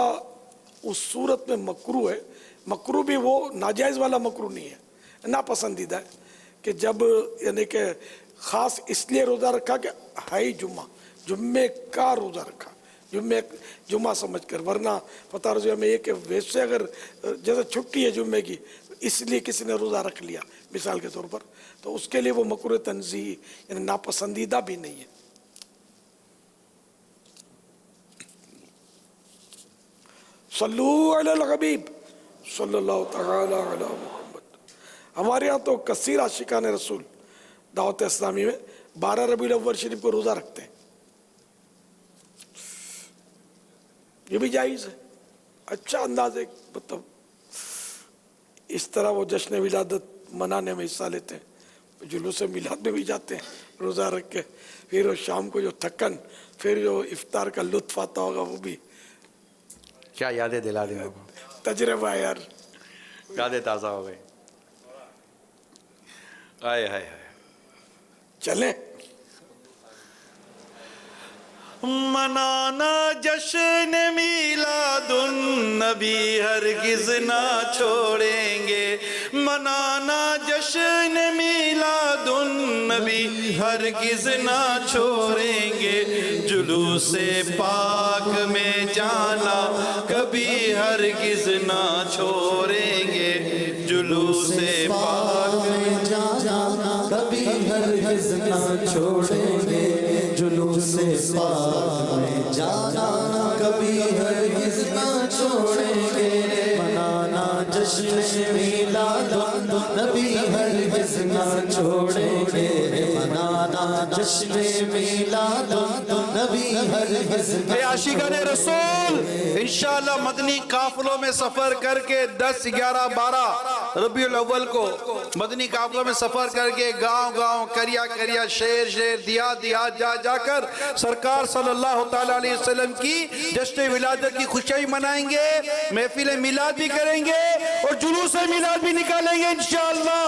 اس صورت میں مکروہ ہے. مکروہ بھی وہ ناجائز والا مکروہ نہیں ہے، ناپسندیدہ ہے کہ جب یعنی کہ خاص اس لیے روزہ رکھا کہ ہے جمعے کا روزہ رکھا، جمعہ سمجھ کر، ورنہ پتہ رضی ہمیں یہ کہ ویسے اگر جیسے چھٹی ہے جمعے کی اس لیے کسی نے روزہ رکھ لیا مثال کے طور پر، تو اس کے لیے وہ مکروہ تنزیہی یعنی ناپسندیدہ بھی نہیں ہے. صلو علی الحبیب صلی اللہ تعالی علی محمد. ہمارے ہاں تو کثیر عاشقان رسول دعوت اسلامی میں 12 ربیع الاول شریف کو روزہ رکھتے ہیں. یہ بھی جائز ہے. اچھا انداز ہے، مطلب اس طرح وہ جشن ولادت منانے میں حصہ لیتے ہیں، جلوس میلاد میں بھی جاتے ہیں روزہ رکھ کے. پھر وہ شام کو جو تھکن، پھر جو افطار کا لطف آتا ہوگا وہ بھی کیا یادیں دلا دیں، تجربہ ہے یار، یادیں تازہ ہو گئی. آئے ہائے ہائے. چلیں منانا جشن میلاد النبی ہرگز نہ چھوڑیں گے، منانا جشن میلاد النبی ہرگز نہ چھوڑیں گے، جلوس پاک میں جانا کبھی ہرگز نہ چھوڑیں گے، جلوس پاک میں جانا کبھی ہرگز نہ چھوڑیں گے، جلوس پاک میں جانا کبھی ہرگز نہ چھوڑیں گے، منانا جشن میلاد النبی ہرگز نہ چھوڑیں گے، منانا جشن میلاد النبی ہرگز نہ عاشقان رسول انشاءاللہ مدنی قافلوں میں سفر کر کے 10 11 12 ربیع الاول کو مدنی قافلوں میں سفر کر کے گاؤں گاؤں کریا کریا شہر شہر دیہات دیہات جا کر سرکار صلی اللہ تعالیٰ علیہ وسلم کی جشن ولادت کی خوشی منائیں گے، محفل میلاد بھی کریں گے اور جلوس میلاد بھی نکالیں گے انشاءاللہ۔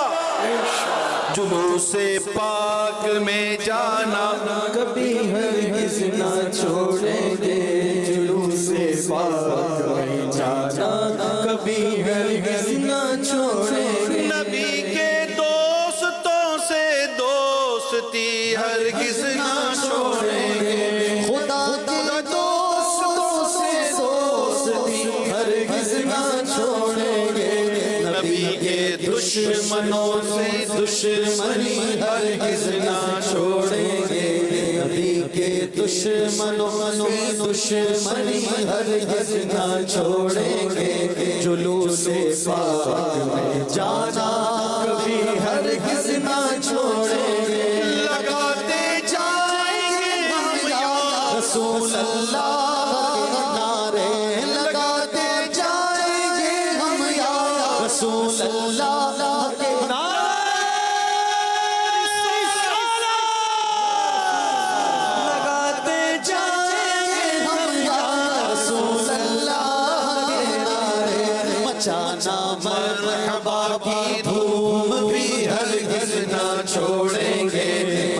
جلوس پاک میں جانا کبھی ہرگز نہ چھوڑیں گے، جلوس پاک میں جانا کبھی ہرگز نہ چھوڑیں گے، نبی کے دوستوں سے دوستی ہرگز نہ چھوڑیں گے، خدا کے دوستوں سے دوستی ہرگز نہ چھوڑیں گے، نبی کے دشمنوں سے دشمنی ہرگز نہ چھوڑیں گے، نبی کے دشمنوں سے دشمنی ہرگز نہ چھوڑیں گے، جلوس پاک میں جانا کبھی ہرگز نہ چھوڑیں گے، لگاتے جائیں گے ہم یا رسول اللہ کے نعرے لگاتے جائیں گے ہم یا رسول اللہ کے لگاتے جائیں گے ہم یا رسول اللہ کے نعرے، مچانا مرحبا کی دھوم بھی ہرگز نہ چھوڑیں گے،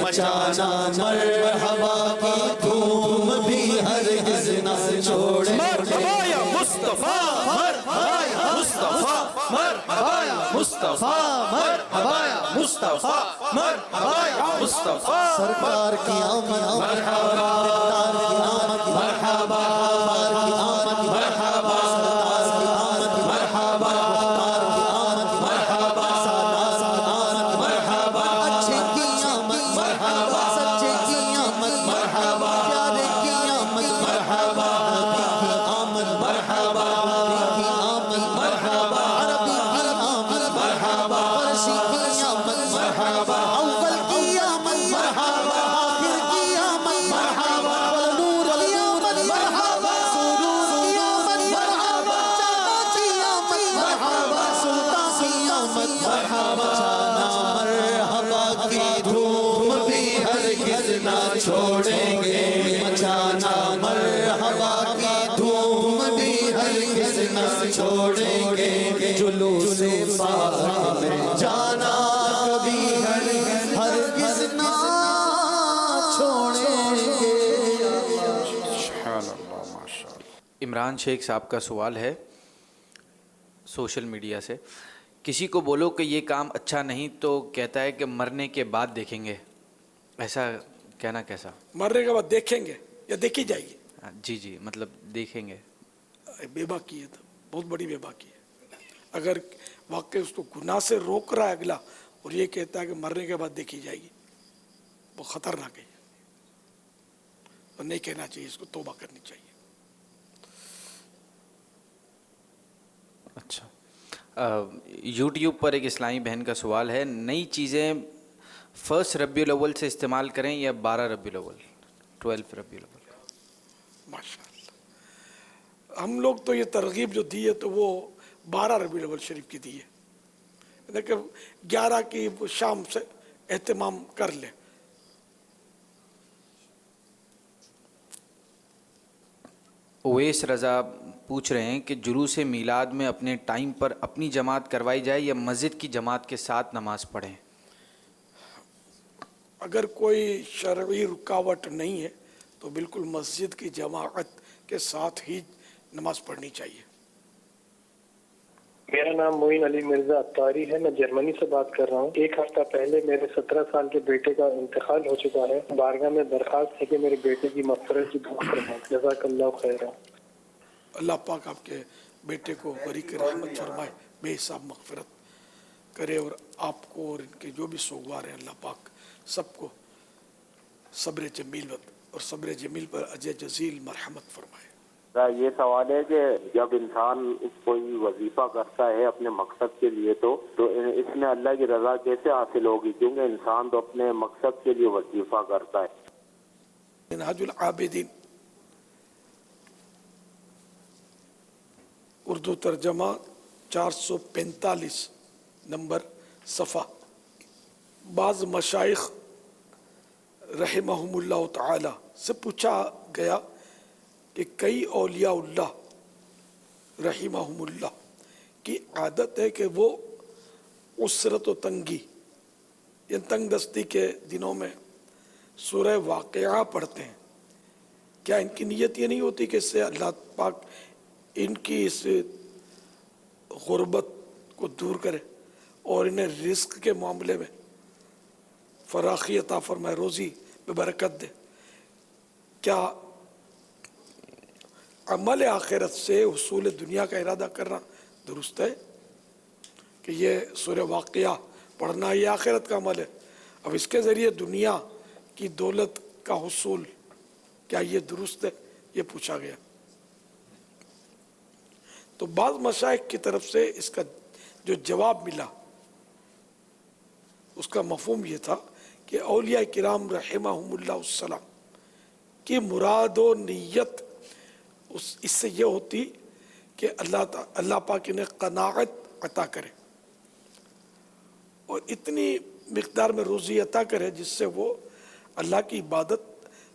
مچانا مرحبا کی دھوم بھی ہرگز نہ چھوڑیں گے، مرحبا یا مصطفیٰ، مرحبا یا مصطفیٰ، مرحبا یا مصطفیٰ، مرحبا یا مصطفیٰ، مرحبا یا مصطفیٰ، سرکار کی آمد مرحبا، دار کی آمد مرحبا، بار کی آمد مرحبا، سرکار کی آمد مرحبا، دار کی آمد مرحبا، سادات کی آمد مرحبا، اچھے کی آمد مرحبا، سچے کی آمد مرحبا، پیارے کی آمد مرحبا، نبی کی آمد مرحبا، نبی کی آمد مرحبا، عربی کی آمد مرحبا، فرشی کی آمد مرحبا، اول کی آمد مرحبا، آخر کی آمد مرحبا، نور کی آمد مرحبا، سرور کی آمد مرحبا، جانا کی آمد مرحبا، سلطان کی آمد مرحبا، جانا مرحبا کی دھوم بھی ہرگز نہ چھوڑیں گے، مچانا مرحبا کی دھوم بھی ہرگز نہ چھوڑیں گے، جلوس پاک میں جانا کبھی ہرگز نہ چھوڑیں گے۔ عمران شیخ صاحب کا سوال ہے سوشل میڈیا سے، کسی کو بولو کہ یہ کام اچھا نہیں تو کہتا ہے کہ مرنے کے بعد دیکھیں گے، ایسا کہنا کیسا؟ مرنے کے بعد دیکھیں گے یا دیکھی جائے گی؟ جی جی، مطلب دیکھیں گے۔ بے باکی ہے، تو بہت بڑی بے باکی ہے۔ اگر واقعی اس کو گناہ سے روک رہا ہے اگلا اور یہ کہتا ہے کہ مرنے کے بعد دیکھی جائے گی، وہ خطرناک ہے، تو نہیں کہنا چاہیے، اس کو توبہ کرنی چاہیے۔ اچھا، یوٹیوب پر ایک اسلامی بہن کا سوال ہے، نئی چیزیں 1 ربیع الاول سے استعمال کریں یا 12 ربیع الاول، 12 ربیع الاول؟ ماشاءاللہ، ہم لوگ تو یہ ترغیب جو دی ہے تو وہ 12 ربیع الاول شریف کی دی ہے، لیکن 11 کی شام سے اہتمام کر لیں۔ اویس رضا پوچھ رہے ہیں کہ جلوس میلاد میں اپنے ٹائم پر اپنی جماعت کروائی جائے یا مسجد کی جماعت کے ساتھ نماز پڑھیں؟ اگر کوئی شرعی رکاوٹ نہیں ہے تو تو بالکل مسجد کی جماعت کے ساتھ ہی نماز پڑھنی چاہیے. میرا نام معین علی مرزا اتاری ہے، میں جرمنی سے بات کر رہا ہوں. ایک ہفتہ پہلے میرے 17 سال کے بیٹے کا انتقال ہو چکا ہے. بارگاہ میں درخواست ہے کہ میرے بیٹے کی مغفرت کی دعا فرمائیں. جزاک اللہ خیرا. اللہ پاک آپ کے بیٹے کو بریک رحمت فرمائے، بے حساب مغفرت کرے، اور آپ کو اور ان کے جو بھی سوگوار ہیں اللہ پاک سب کو صبر جمیل اور صبر جمیل پر اجر جزیل مرحمت فرمائے. یہ سوال ہے کہ جب انسان کوئی وظیفہ کرتا ہے اپنے مقصد کے لیے تو اس میں اللہ کی رضا کیسے حاصل ہوگی، کیونکہ انسان تو اپنے مقصد کے لیے وظیفہ کرتا ہے. منہاج العابدین اردو ترجمہ 445 نمبر صفحہ. بعض مشائخ رحمہم اللہ تعالی سے پوچھا گیا کہ کئی اولیاء اللہ رحمہم اللہ کی عادت ہے کہ وہ عسرت و تنگی یا تنگ دستی کے دنوں میں سورہ واقعہ پڑھتے ہیں. کیا ان کی نیت یہ نہیں ہوتی کہ اس سے اللہ پاک ان کی اس غربت کو دور کرے اور انہیں رزق کے معاملے میں فراخی عطا فرمائے، روزی میں برکت دے؟ کیا عمل آخرت سے حصول دنیا کا ارادہ کرنا درست ہے کہ یہ سورہ واقعہ پڑھنا یہ آخرت کا عمل ہے، اب اس کے ذریعے دنیا کی دولت کا حصول، کیا یہ درست ہے؟ یہ پوچھا گیا. تو بعض مشائخ کی طرف سے اس کا جو جواب ملا اس کا مفہوم یہ تھا کہ اولیاء کرام رحمہم اللہ السلام کی مراد و نیت اس سے یہ ہوتی کہ اللہ پاک انہیں قناعت عطا کرے اور اتنی مقدار میں روزی عطا کرے جس سے وہ اللہ کی عبادت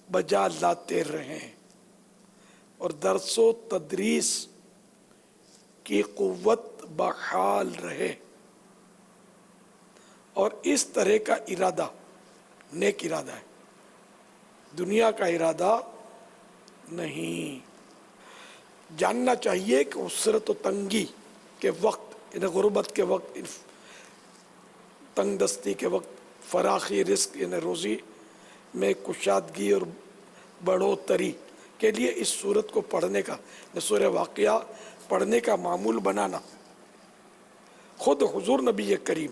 بجا لاتے رہیں اور درس و تدریس کی قوت بحال رہے. اور اس طرح کا ارادہ نیک ارادہ ہے، دنیا کا ارادہ نہیں. جاننا چاہیے کہ عسرت و تنگی کے وقت، یعنی غربت کے وقت، تنگ دستی کے وقت فراخی رزق یعنی روزی میں کشادگی اور بڑھوتری کے لیے اس صورت کو پڑھنے کا، سورہ واقعہ پڑھنے کا معمول بنانا. خود حضور نبی کریم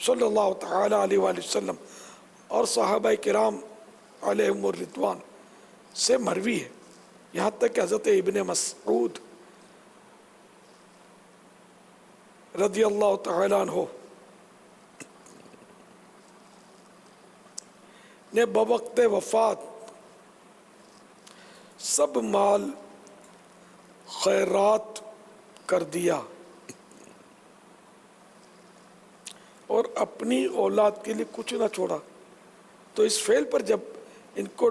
صلی اللہ تعالی علیہ وآلہ وسلم اور صحابہ کرام علیہم الرضوان سے مروی ہے، یہاں تک کہ حضرت ابن مسعود رضی اللہ تعالی عنہ نے بوقت وفات سب مال خیرات کر دیا اور اپنی اولاد کے لیے کچھ نہ چھوڑا. تو اس فعل پر جب ان کو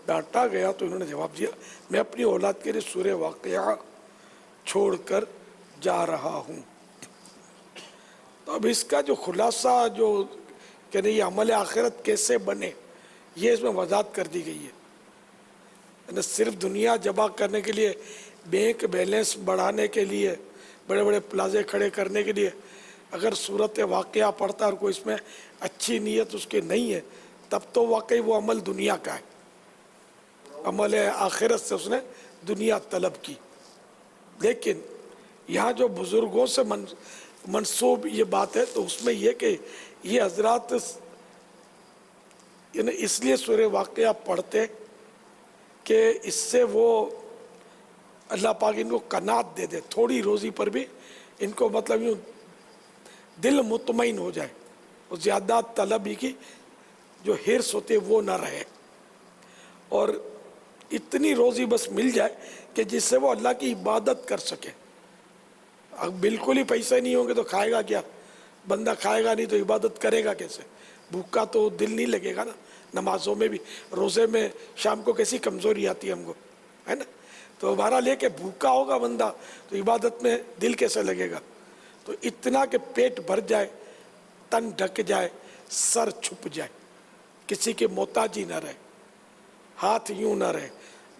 ڈانٹا گیا تو انہوں نے جواب دیا، میں اپنی اولاد کے لیے سورہ واقعہ چھوڑ کر جا رہا ہوں. تو اب اس کا جو خلاصہ جو کہ یہ عمل آخرت کیسے بنے یہ اس میں وضاحت کر دی گئی ہے. صرف دنیا جمع کرنے کے لیے، بینک بیلنس بڑھانے کے لیے، بڑے بڑے پلازے کھڑے کرنے کے لیے اگر صورت واقعہ پڑھتا اور کوئی اس میں اچھی نیت اس کی نہیں ہے تب تو واقعی وہ عمل دنیا کا ہے، عمل آخرت سے اس نے دنیا طلب کی. لیکن یہاں جو بزرگوں سے منسوب یہ بات ہے تو اس میں یہ کہ یہ حضرات یعنی اس لیے سورہ واقعہ پڑھتے کہ اس سے وہ اللہ پاک ان کو قناعت دے دے، تھوڑی روزی پر بھی ان کو مطلب یوں دل مطمئن ہو جائے اور زیادہ طلبی کی جو حرص ہوتے وہ نہ رہے اور اتنی روزی بس مل جائے کہ جس سے وہ اللہ کی عبادت کر سکے. اب بالکل ہی پیسے نہیں ہوں گے تو کھائے گا کیا؟ بندہ کھائے گا نہیں تو عبادت کرے گا کیسے؟ بھوکا تو دل نہیں لگے گا نا. نمازوں میں بھی روزے میں شام کو کیسی کمزوری آتی ہے ہم کو، ہے نا؟ تو ہمارا لے کے بھوکا ہوگا بندہ تو عبادت میں دل کیسے لگے گا؟ تو اتنا کہ پیٹ بھر جائے، تن ڈھک جائے، سر چھپ جائے، کسی کے محتاجی نہ رہے، ہاتھ یوں نہ رہے،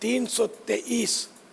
323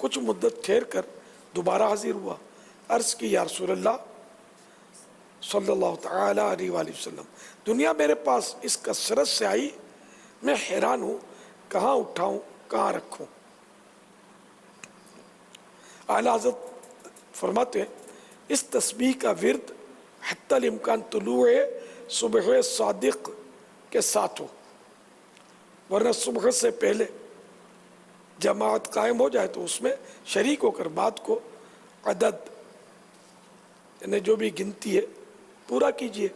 کچھ مدت ٹھہر کر دوبارہ حاضر ہوا. عرض کی یا رسول اللہ صلی اللہ تعالی علیہ وآلہ وسلم، دنیا میرے پاس اس کثرت سے آئی، میں حیران ہوں کہاں اٹھاؤں کہاں رکھوں. اعلیٰ حضرت فرماتے ہیں اس تسبیح کا ورد حتی الامکان طلوع صبح صادق کے ساتھ ہو، ورنہ صبح سے پہلے جماعت قائم ہو جائے تو اس میں شریک ہو کر بات کو عدد یعنی جو بھی گنتی ہے پورا کیجئے.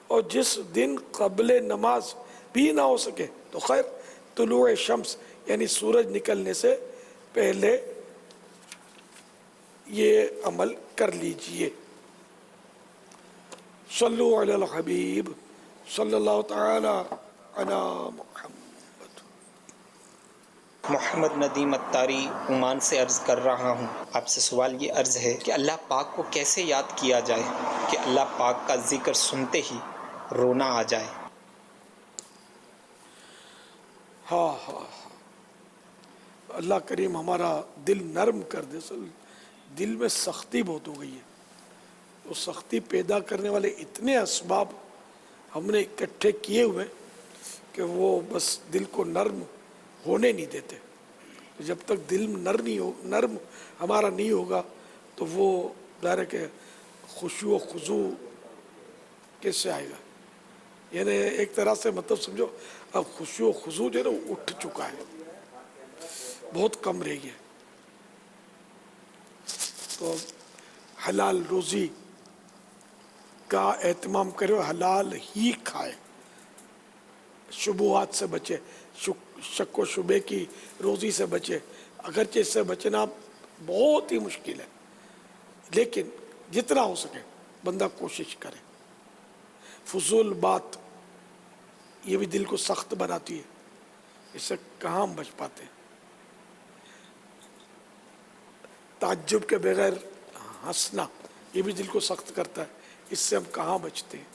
اور جس دن قبل نماز بھی نہ ہو سکے تو خیر طلوع شمس یعنی سورج نکلنے سے پہلے یہ عمل کر لیجئے. صلو علی الحبیب صلی اللہ تعالی علی محمد. محمد ندیم اتاری عمان سے عرض کر رہا ہوں. آپ سے سوال یہ عرض ہے کہ اللہ پاک کو کیسے یاد کیا جائے کہ اللہ پاک کا ذکر سنتے ہی رونا آ جائے. ہاں اللہ کریم ہمارا دل نرم کر دے. دل میں سختی بہت ہو گئی ہے. وہ سختی پیدا کرنے والے اتنے اسباب ہم نے اکٹھے کیے ہوئے کہ وہ بس دل کو نرم ہونے نہیں دیتے. جب تک دل نرم ہمارا نہیں ہوگا تو وہ ظاہر ہے کہ خشوع و خضوع کیسے آئے گا. یعنی ایک طرح سے مطلب سمجھو اب خشوع و خضوع جو ہے نا اٹھ چکا ہے، بہت کم رہ گیا. تو حلال روزی کا اہتمام کرے، حلال ہی کھائے، شبہات سے بچے، شک و شبے کی روزی سے بچے. اگرچہ اس سے بچنا بہت ہی مشکل ہے لیکن جتنا ہو سکے بندہ کوشش کرے. فضول بات یہ بھی دل کو سخت بناتی ہے، اس سے کہاں ہم بچ پاتے ہیں. تعجب کے بغیر ہنسنا یہ بھی دل کو سخت کرتا ہے، اس سے ہم کہاں بچتے ہیں.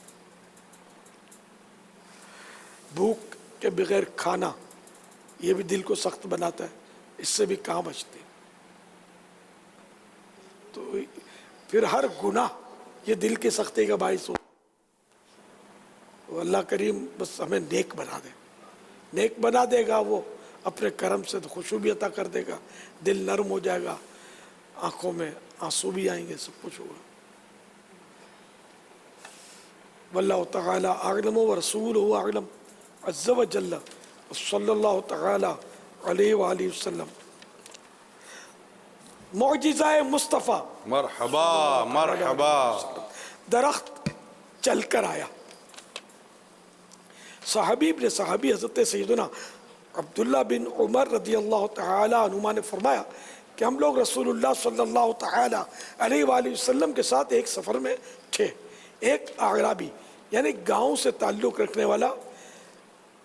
بھوک کے بغیر کھانا یہ بھی دل کو سخت بناتا ہے، اس سے بھی کہاں بچتے ہیں. تو پھر ہر گناہ یہ دل کی سختی کا باعث ہو. اللہ کریم بس ہمیں نیک بنا دے. نیک بنا دے گا وہ اپنے کرم سے، تو خوشبو بھی عطا کر دے گا، دل نرم ہو جائے گا، آنکھوں میں آنسو بھی آئیں گے، سب کچھ ہوگا. واللہ تعالی اعلم ورسولہ اعلم عز وجل صلی اللہ تعالی علیہ وآلہ وسلم. معجزہ مصطفیٰ مرحبا مرحبا. درخت چل کر آیا. صحابی ابن صحابی حضرت سیدنا عبداللہ بن عمر رضی اللہ تعالی عنہما نے فرمایا کہ ہم لوگ رسول اللہ صلی اللہ تعالی علیہ وآلہ وسلم کے ساتھ ایک سفر میں تھے. ایک اعرابی یعنی گاؤں سے تعلق رکھنے والا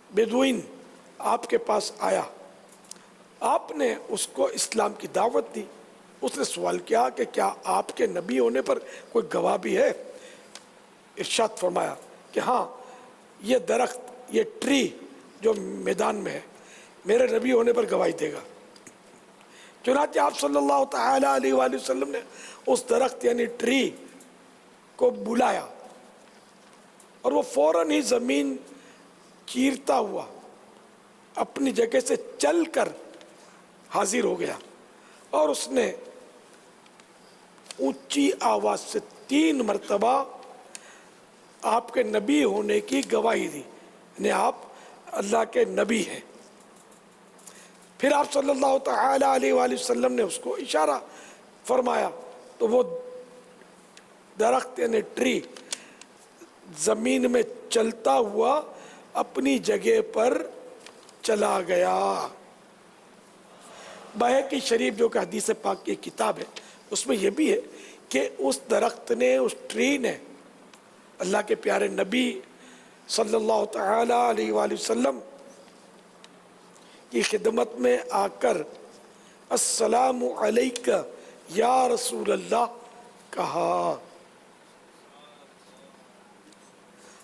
بیدوین آپ کے پاس آیا. آپ نے اس کو اسلام کی دعوت دی. اس نے سوال کیا کہ کیا آپ کے نبی ہونے پر کوئی گواہ بھی ہے؟ ارشاد فرمایا کہ ہاں، یہ درخت، یہ ٹری جو میدان میں ہے میرے نبی ہونے پر گواہی دے گا. چنانچہ آپ صلی اللہ تعالی علیہ وآلہ وسلم نے اس درخت یعنی ٹری کو بلایا اور وہ فوراً ہی زمین چیرتا ہوا اپنی جگہ سے چل کر حاضر ہو گیا اور اس نے اونچی آواز سے 3 مرتبہ آپ کے نبی ہونے کی گواہی دی، یعنی آپ اللہ کے نبی ہیں. پھر آپ صلی اللہ تعالی علیہ وآلہ وسلم نے اس کو اشارہ فرمایا تو وہ درخت یعنی ٹری زمین میں چلتا ہوا اپنی جگہ پر چلا گیا. بہقی شریف جو کہ حدیث پاک کی کتاب ہے اس میں یہ بھی ہے کہ اس درخت نے، اس ٹری نے اللہ کے پیارے نبی صلی اللہ تعالی علیہ وآلہ وسلم کی خدمت میں آ کر السلام علیکہ یا رسول اللہ کہا.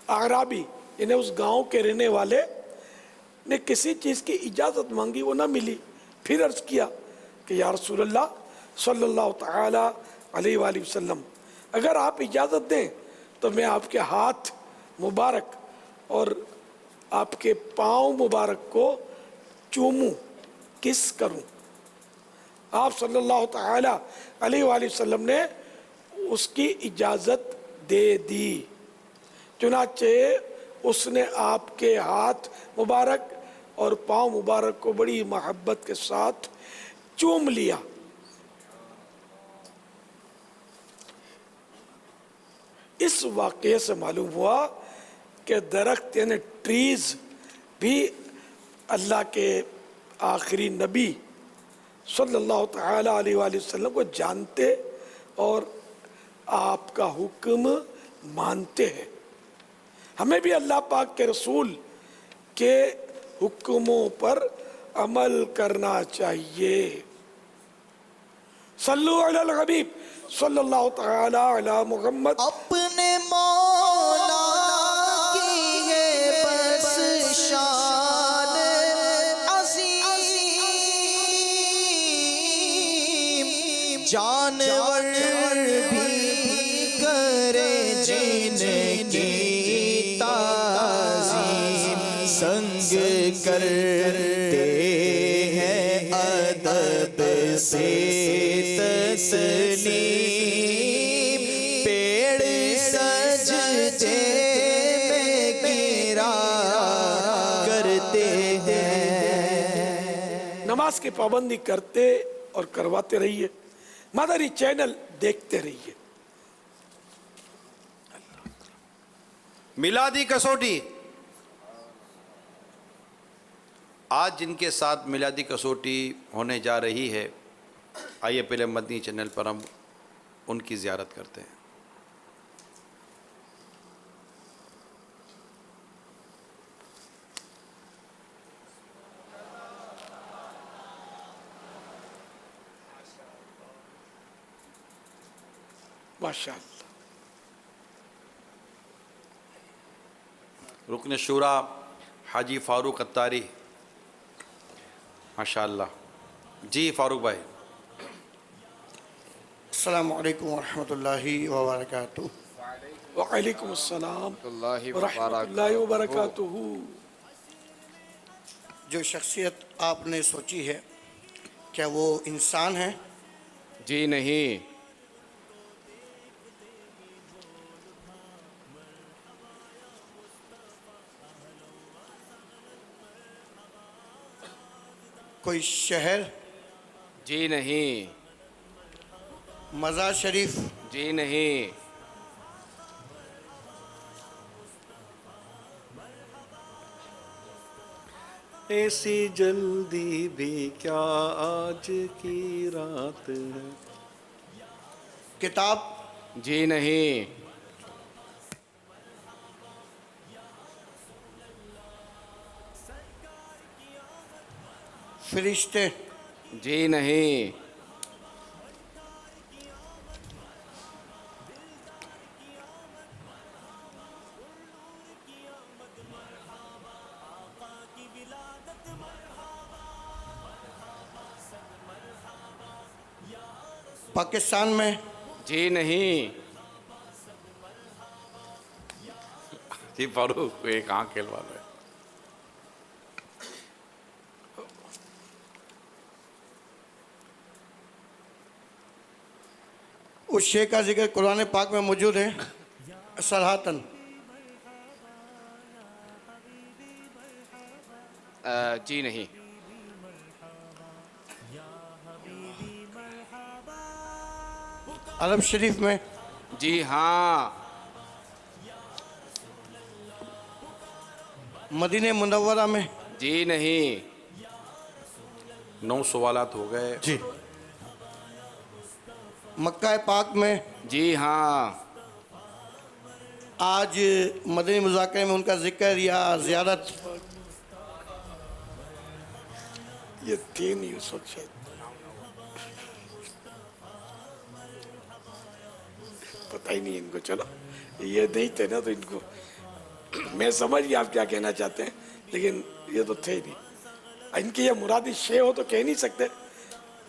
اعرابی یعنی اس گاؤں کے رہنے والے نے کسی چیز کی اجازت مانگی، وہ نہ ملی. پھر عرض کیا کہ کہ یا رسول اللہ صلی اللہ تعالی علیہ وآلہ وسلم اگر آپ اجازت دیں تو میں آپ کے ہاتھ مبارک اور آپ کے پاؤں مبارک کو چوموں، کس کروں؟ آپ صلی اللہ تعالی علیہ وآلہ وسلم نے اس کی اجازت دے دی، چنانچہ اس نے آپ کے ہاتھ مبارک اور پاؤں مبارک کو بڑی محبت کے ساتھ چوم لیا۔ اس واقعے سے معلوم ہوا کہ درخت یعنی ٹریز بھی اللہ کے آخری نبی صلی اللہ تعالی علیہ وآلہ وسلم کو جانتے اور آپ کا حکم مانتے ہیں۔ ہمیں بھی اللہ پاک کے رسول کے حکموں پر عمل کرنا چاہیے۔ صلو علی الحبیب صلی اللہ تعالی علی محمد۔ اپنے مولا کی ہے بس شان عظیم، جانور بھی کرے جن کی تعظیم، سنگ کرتے ہیں ادب سے تسلیم، پیڑ سجدے میں گرا کرتے ہیں۔ نماز کی پابندی کرتے اور کرواتے رہیے، مدری چینل دیکھتے رہیے۔ میلادی کسوٹی، آج جن کے ساتھ میلادی کسوٹی ہونے جا رہی ہے، آئیے پہلے مدنی چینل پر ہم ان کی زیارت کرتے ہیں۔ ماشاءاللہ۔ رکن شورا حاجی فاروق اتاری، ماشاءاللہ۔ جی فاروق بھائی۔ السلام علیکم ورحمۃ اللہ وبرکاتہ۔ وعلیکم السلام ورحمۃ اللہ وبرکاتہ۔ جو شخصیت آپ نے سوچی ہے کیا وہ انسان ہے؟ جی نہیں۔ کوئی شہر؟ جی نہیں۔ مزار شریف؟ جی نہیں۔ ایسی جلدی بھی کیا آج کی رات ہے؟ کتاب؟ جی نہیں۔ فرشتے؟ جی نہیں۔ پاکستان میں؟ جی نہیں۔ جی فاروق ایک آنکھ کھلوا رہے۔ اس شے کا ذکر قرآن پاک میں موجود ہے صراحتاً؟ جی نہیں۔ عرب شریف میں؟ جی ہاں۔ مدینہ منورہ میں؟ جی نہیں۔ 9 سوالات ہو گئے۔ جی۔ مکہ پاک میں؟ جی ہاں۔ آج مدنی مذاکرے میں ان کا ذکر یا زیارت؟ یہ تین ہی اس وقت پتہ ہی نہیں ان کو، چلو یہ نہیں تھے نا تو ان کو میں سمجھ گیا آپ کیا کہنا چاہتے ہیں، لیکن یہ تو تھے نہیں۔ ان کی یہ مرادی شے ہو تو کہہ نہیں سکتے،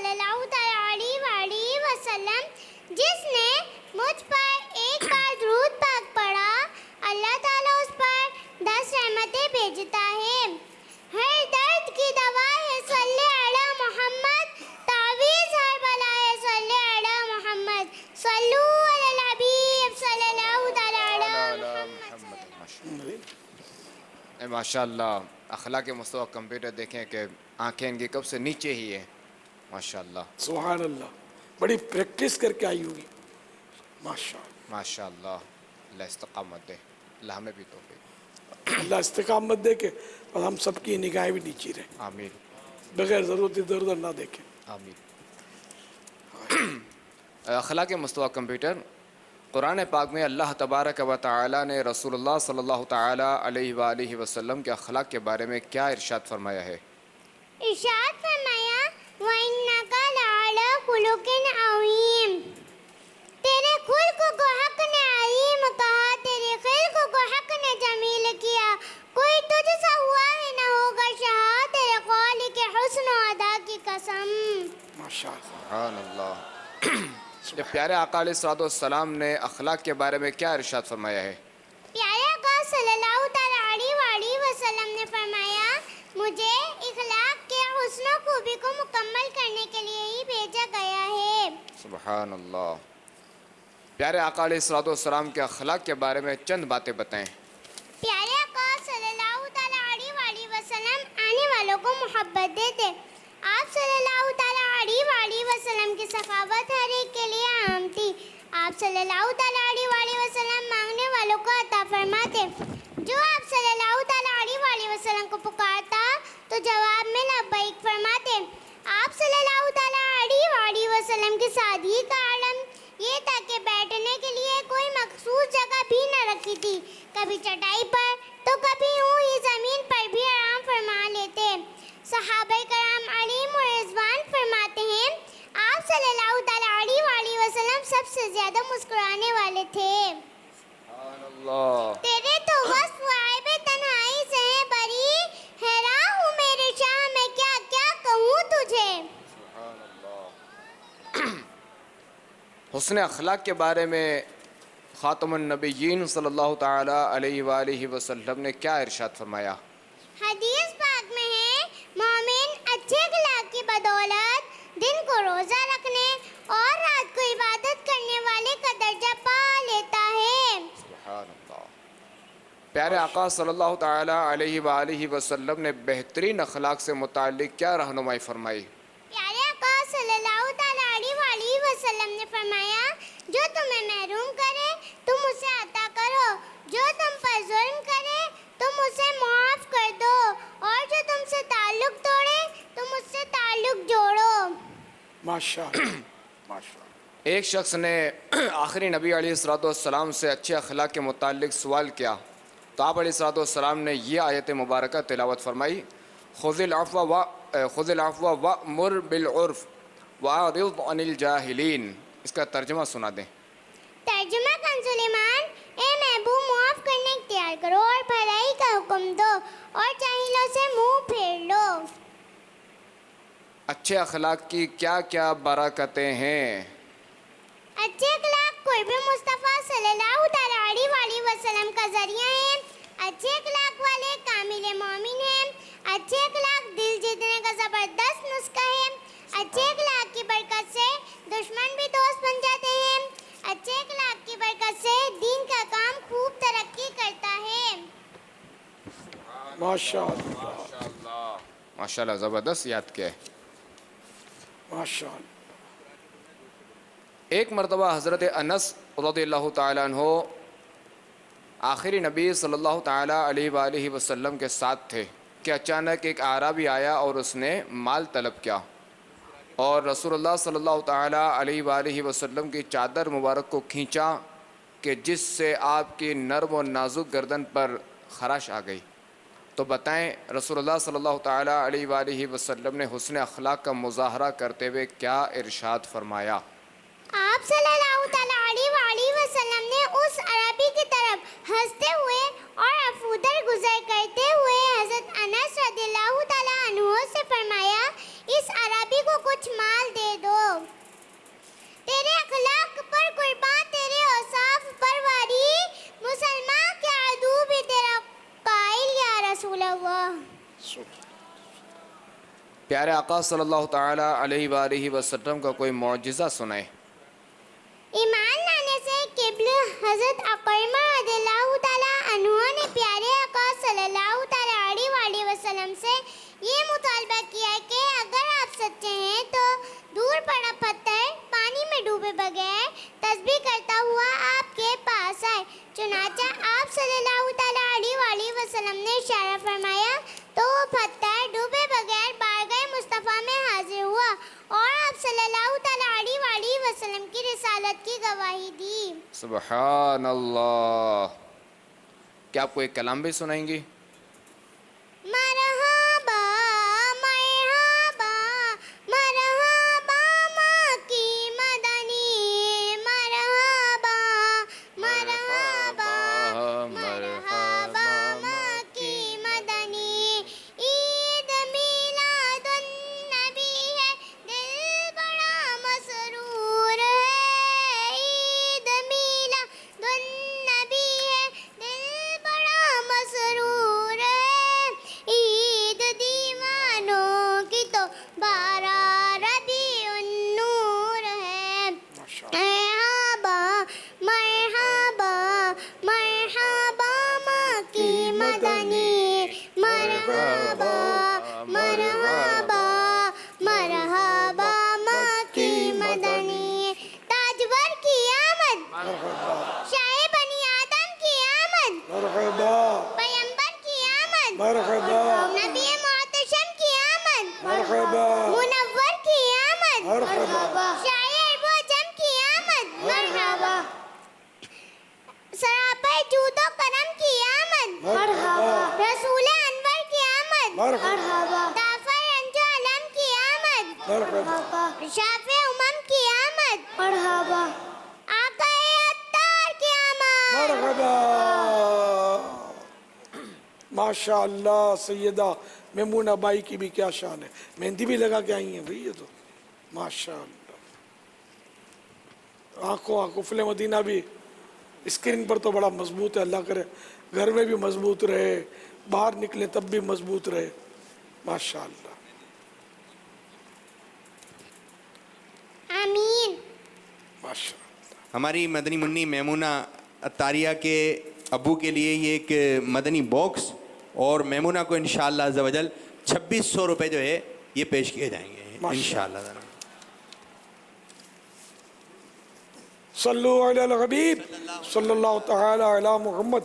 صلی اللہ تعالیٰ علیہ وآلہ وسلم جس نے مجھ پر ایک بار درود پاک پڑھا اللہ تعالیٰ اس پر 10 رحمتیں بھیجتا ہے. ہر درد کی دوا ہے صلی علی محمد، تعویذ ہر بلا ہے صلی علی محمد، صلو علی الحبیب صلی اللہ تعالیٰ علی محمد. ماشاء اللہ اخلاق مستویٰ کمپیوٹر دیکھیں کہ آنکھیں ان کی کب سے نیچے ہی ہیں ماشاء اللہ. سبحان اللہ، بڑی پریکٹس کر کے آئی ہوگی ماشاء اللہ. ماشاء اللہ، اللہ استقامت دے، اللہ ہمیں بھی توفیق. اللہ استقامت دے کے اور ہم سب کی نگاہیں بھی نیچی رہیں. آمین. بغیر ضرورت ادھر ادھر نہ دیکھیں. آمین. اخلاق مستویٰ کمپیوٹر قرآن پاک میں اللہ تبارک و تعالی نے رسول اللہ صلی اللہ تعالی علیہ وآلہ وسلم کے اخلاق کے بارے میں کیا ارشاد فرمایا ہے؟ ارشاد فرمایا وَإِنَّكَ لَعَلَىٰ خُلُقٍ عَظِيمٍ. تیرے خلق کو حق نے عظیم کہا، تیرے خلق کو حق نے جمیل کیا، کوئی تجھ سا ہوا ہی نہ ہوگا شاہ، تیرے خالق کے حسن و ادا کی قسم. سبحان اللہ. جب پیارے آقا علیہ الصلوۃ والسلام نے اخلاق کے بارے میں کیا ارشاد فرمایا ہے؟ پیارے آقا صلی اللہ تعالیٰ علیہ وآلہ وسلم نے فرمایا مجھے اخلاق کے حسن و خوبی کو مکمل کرنے کے لیے ہی بھیجا گیا ہے. سبحان اللہ. پیارے آقا علیہ الصلوۃ والسلام کے اخلاق کے بارے میں چند باتیں بتائیں. پیارے آقا صلی اللہ تعالیٰ علیہ وآلہ وسلم آنے والوں کو محبت دیتے. آپ صلی اللہ تعالیٰ علیہ وآلہ وسلم کی سخاوت ہر ایک کے لیے عام تھی. آپ صلی اللہ تعالیٰ علیہ وآلہ وسلم مانگنے والوں کو عطا فرماتے. جو آپ صلی اللہ تعالیٰ علیہ وآلہ وسلم کو پکارتا تو جواب میں لبیک فرماتے. آپ صلی اللہ تعالیٰ علیہ وآلہ وسلم کی سادگی کا عالم یہ تھا کہ بیٹھنے کے لیے کوئی مخصوص جگہ بھی نہ رکھی تھی، کبھی چٹائی پر تو کبھی یوں ہی زمین پر بھی آرام فرما لیتے. صحابہ کرام علیم و رضوان فرماتے ہیں آپ صلی اللہ تعالیٰ علیہ وآلہ وسلم سب سے زیادہ مسکرانے والے تھے. تیرے تو وصف عیب تنہائی سے ہیں بری، حیران ہوں میرے شاہ میں کیا کیا کہوں تجھے. حسن اخلاق کے بارے میں خاتم النبیین صلی اللہ تعالی علیہ وآلہ وسلم نے کیا ارشاد فرمایا؟ حدیث پاک میں ہے مومن اچھے اخلاق کی بدولت دن کو روزہ رکھنے اور رات کو عبادت کرنے والے کا درجہ پا لیتا ہے. سبحان اللہ. پیارے آقا صلی اللہ تعالی علیہ وآلہ وسلم نے بہترین اخلاق سے متعلق کیا رہنمائی فرمائی؟ پیارے آقا صلی اللہ تعالیٰ علیہ وآلہ وسلم نے فرمایا جو تمہیں محروم کرے تم اسے عطا کرو، جو تم پر ظلم کرے تم اسے معاف کر دو، اور جو تم سے تعلق توڑے تم اس سے تعلق جوڑو. ماشاءاللہ. ایک شخص نے آخری نبی علیہ الصلوۃ والسلام سے اچھے اخلاق کے متعلق سوال کیا تو آپ علیہ الصلوۃ والسلام نے یہ آیت مبارکہ تلاوت فرمائی خذ العفو وأمر بالعرف وأعرض عن الجاہلین. اس کا ترجمہ سنا دیں. ترجمہ کنز سلیمان اے محبوب معاف کرنے اختیار کرو اور بھلائی کا حکم دو اور جاہلوں سے منہ پھیر لو. اچھے اخلاق کی کیا کیا برکتیں ہیں؟ اچھے اخلاق قرب مصطفیٰ صلی اللہ تعالیٰ علیہ وآلہ وسلم کا ذریعہ ہیں. اچھے اخلاق والے کامل مومن ہیں. اچھے اخلاق دل جیتنے کا زبردست نسخہ ہے. اچھے اخلاق کی برکت سے دشمن بھی دوست بن جاتے ہیں. اچھے اخلاق کی برکت سے دین کا کام خوب ترقی کرتا ہے. ماشاءاللہ. ماشاءاللہ زبردست یاد کیا ہے. ماشاءاللہ. ایک مرتبہ حضرت انس رضی اللہ تعالیٰ عنہ آخری نبی صلی اللہ تعالیٰ علیہ وآلہ وسلم کے ساتھ تھے کہ اچانک ایک اعرابی آیا اور اس نے مال طلب کیا اور رسول اللہ صلی اللہ تعالیٰ علیہ وآلہ وسلم کی چادر مبارک کو کھینچا کہ جس سے آپ کی نرم و نازک گردن پر خراش آ گئی. تو بتائیں رسول اللہ صلی اللہ تعالیٰ علیہ وآلہ وسلم نے حسن اخلاق کا مظاہرہ کرتے ہوئے کیا ارشاد فرمایا؟ آپ صلی اللہ تعالیٰ علیہ وآلہ وسلم نے اس عربی کی طرف ہنستے ہوئے اور افودر گزر کرتے ہوئے حضرت انس رضی اللہ تعالیٰ عنہ سے فرمایا اس عربی کو کچھ مال پیارے آقا صلی اللہ تعالیٰ علیہ وآلہ وسلم کا کوئی معجزہ سنائیں۔ ایمان لانے سے قبل حضرت اکرمہ رضی اللہ تعالیٰ عنہ نے پیارے آقا صلی اللہ تعالیٰ علیہ وآلہ وسلم سے یہ مطالبہ کیا کہ اگر آپ سچے ہیں تو دور پڑا پتھر پانی میں ڈوبے بغیر تسبیح کرتا ہوا آپ کے پاس آئے۔ چنانچہ آپ صلی اللہ تعالیٰ علیہ وآلہ وسلم نے اشارہ فرمایا تو وہ پتھر ڈوبے بغیر بارگاہ مصطفیٰ میں حاضر ہوا اور آپ صلی اللہ تعالیٰ علیہ وآلہ وسلم کی رسالت کی گواہی دی۔ سبحان اللہ۔ کیا آپ کو ایک کلام بھی سنائیں گی؟ مرحبا مرحبا مرحبا ماں کی مدنی، مرحبا مرحبا مرحبا ماں کی مدنی، عید میلاد النبی ہے دل بڑا مسرور ہے، عید میلاد النبی ہے دل بڑا مسرور ہے، عید دیوانوں کی تو 12 ربیع النور ہے۔ مرحبا مرحبا مرحبا ماں کی مدنی، مرحبا مرحبا مرحبا ماں کی مدنی، تاجور کی آمد، شاہ بنی آدم کی آمد، مرحبا پیغمبر کی آمد، مرحبا نبی محتشم کی آمد، مرحبا منور کی آمد، مرحبا شاہ عرب و عجم کی آمد، مرحبا سراپا جود و کرم کی آمد، مرحبا رسول انور کی آمد، مرحبا دافع رنج و علم کی آمد، مرحبا شافع امم کی آمد، مرحبا آقا عطار کی آمد، مرحبا۔ ماشاء اللہ سیدہ میمونہ بائی کی بھی کیا شان ہے، مہندی بھی لگا کے آئی ہیں بھئی یہ تو ماشاء اللہ۔ آنکھوں فل مدینہ بھی اسکرین پر تو بڑا مضبوط ہے، اللہ کرے گھر میں بھی مضبوط رہے، باہر نکلے تب بھی مضبوط رہے، ماشاء اللہ۔ آمین۔ ماشاء ہماری مدنی منی میمونہ عطاریہ کے ابو کے لیے یہ ایک مدنی باکس اور میمونہ کو انشاءاللہ عز و جل 2600 روپے جو ہے یہ پیش کیے جائیں گے انشاءاللہ۔ صلو علی الحبیب صلی اللہ تعالی علی محمد۔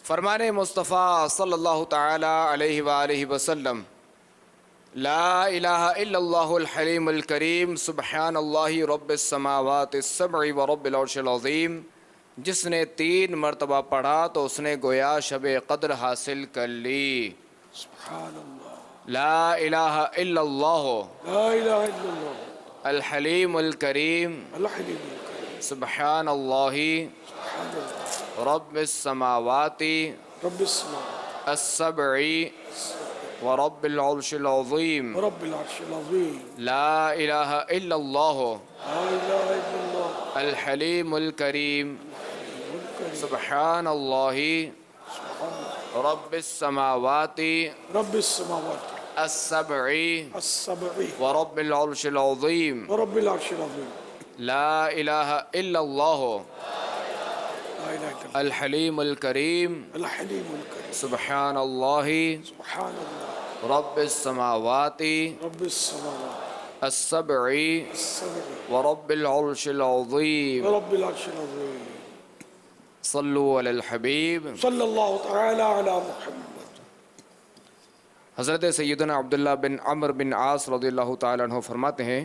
فرمان مصطفیٰ صلی اللہ تعالیٰ علیہ وآلہ وسلم، لا الہ الا اللہ الحلیم الکریم سبحان اللہ رب السماوات السبع ورب العرش العظیم، جس نے 3 مرتبہ پڑھا تو اس نے گویا شب قدر حاصل کر لی۔ سبحان اللہ، لا الہ الا اللہ لا الہ الا اللہ الحلیم الکریم الحلیم الکریم سبحان اللہ سبحان اللہ رب السماوات رب السماوات السبع ورب العرش العظیم، رب العرش العظیم، لا الہ الا اللہ لا الہ الا اللہ الحلیم الکریم سبحان اللہ رب السماوات رب السماوات السبع السبع ورب العرش العظیم، ورب العرش العظیم، لا الہ الا اللہ لا الہ الا اللہ الحلیم الکریم الحلیم الکریم سبحان اللہ سبحان اللہ رب السماوات رب السماوات السبع السبع ورب العرش العظیم، ورب العرش العظیم۔ صلو علی الحبیب صلی اللہ تعالی علی محمد۔ حضرت سیدنا عبداللہ بن عمر بن عاص رضی اللہ تعالیٰ عنہ فرماتے ہیں،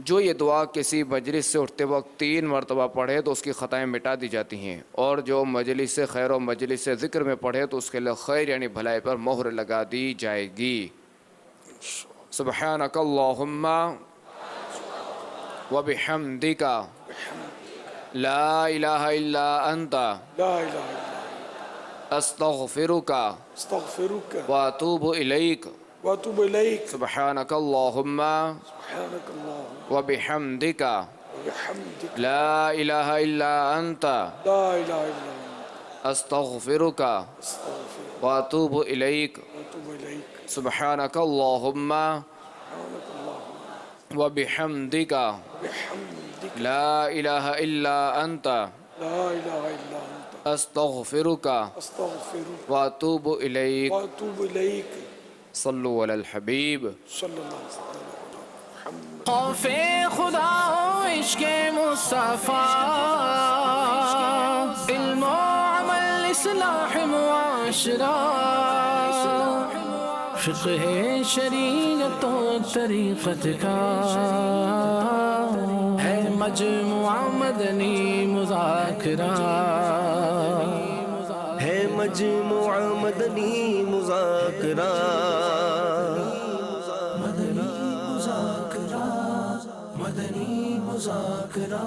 جو یہ دعا کسی مجلس سے اٹھتے وقت 3 مرتبہ پڑھے تو اس کی خطائیں مٹا دی جاتی ہیں، اور جو مجلس سے خیر و مجلس سے ذکر میں پڑھے تو اس کے لیے خیر یعنی بھلائی پر مہر لگا دی جائے گی۔ سبحانک اللہم وبحمدک لا الہ الا انت لا الہ الا استغفرک استغفرک واتوب الیک واتوب الیک سبحانک اللہم سبحانک اللہم وبحمدک وبحمدک لا الہ الا انت لا الہ الا انت استغفرک استغفرک واتوب الیک واتوب الیک سبحانک اللہم وبحمدک لا الہ الا انت لا الہ الا انت استغفرک استغفرک واتوب الیک واتوب الیک صلو علی الحبیب صلی اللہ علیہ وسلم. خوف خدا و عشق مصطفیٰ علم و عمل اصلاح معاشرہ فقہ شریعت و طریقت کا ہے مجموعہ مدنی مذاکرہ ہے مجموعہ مدنی مذاکرہ مدنی مذاکرہ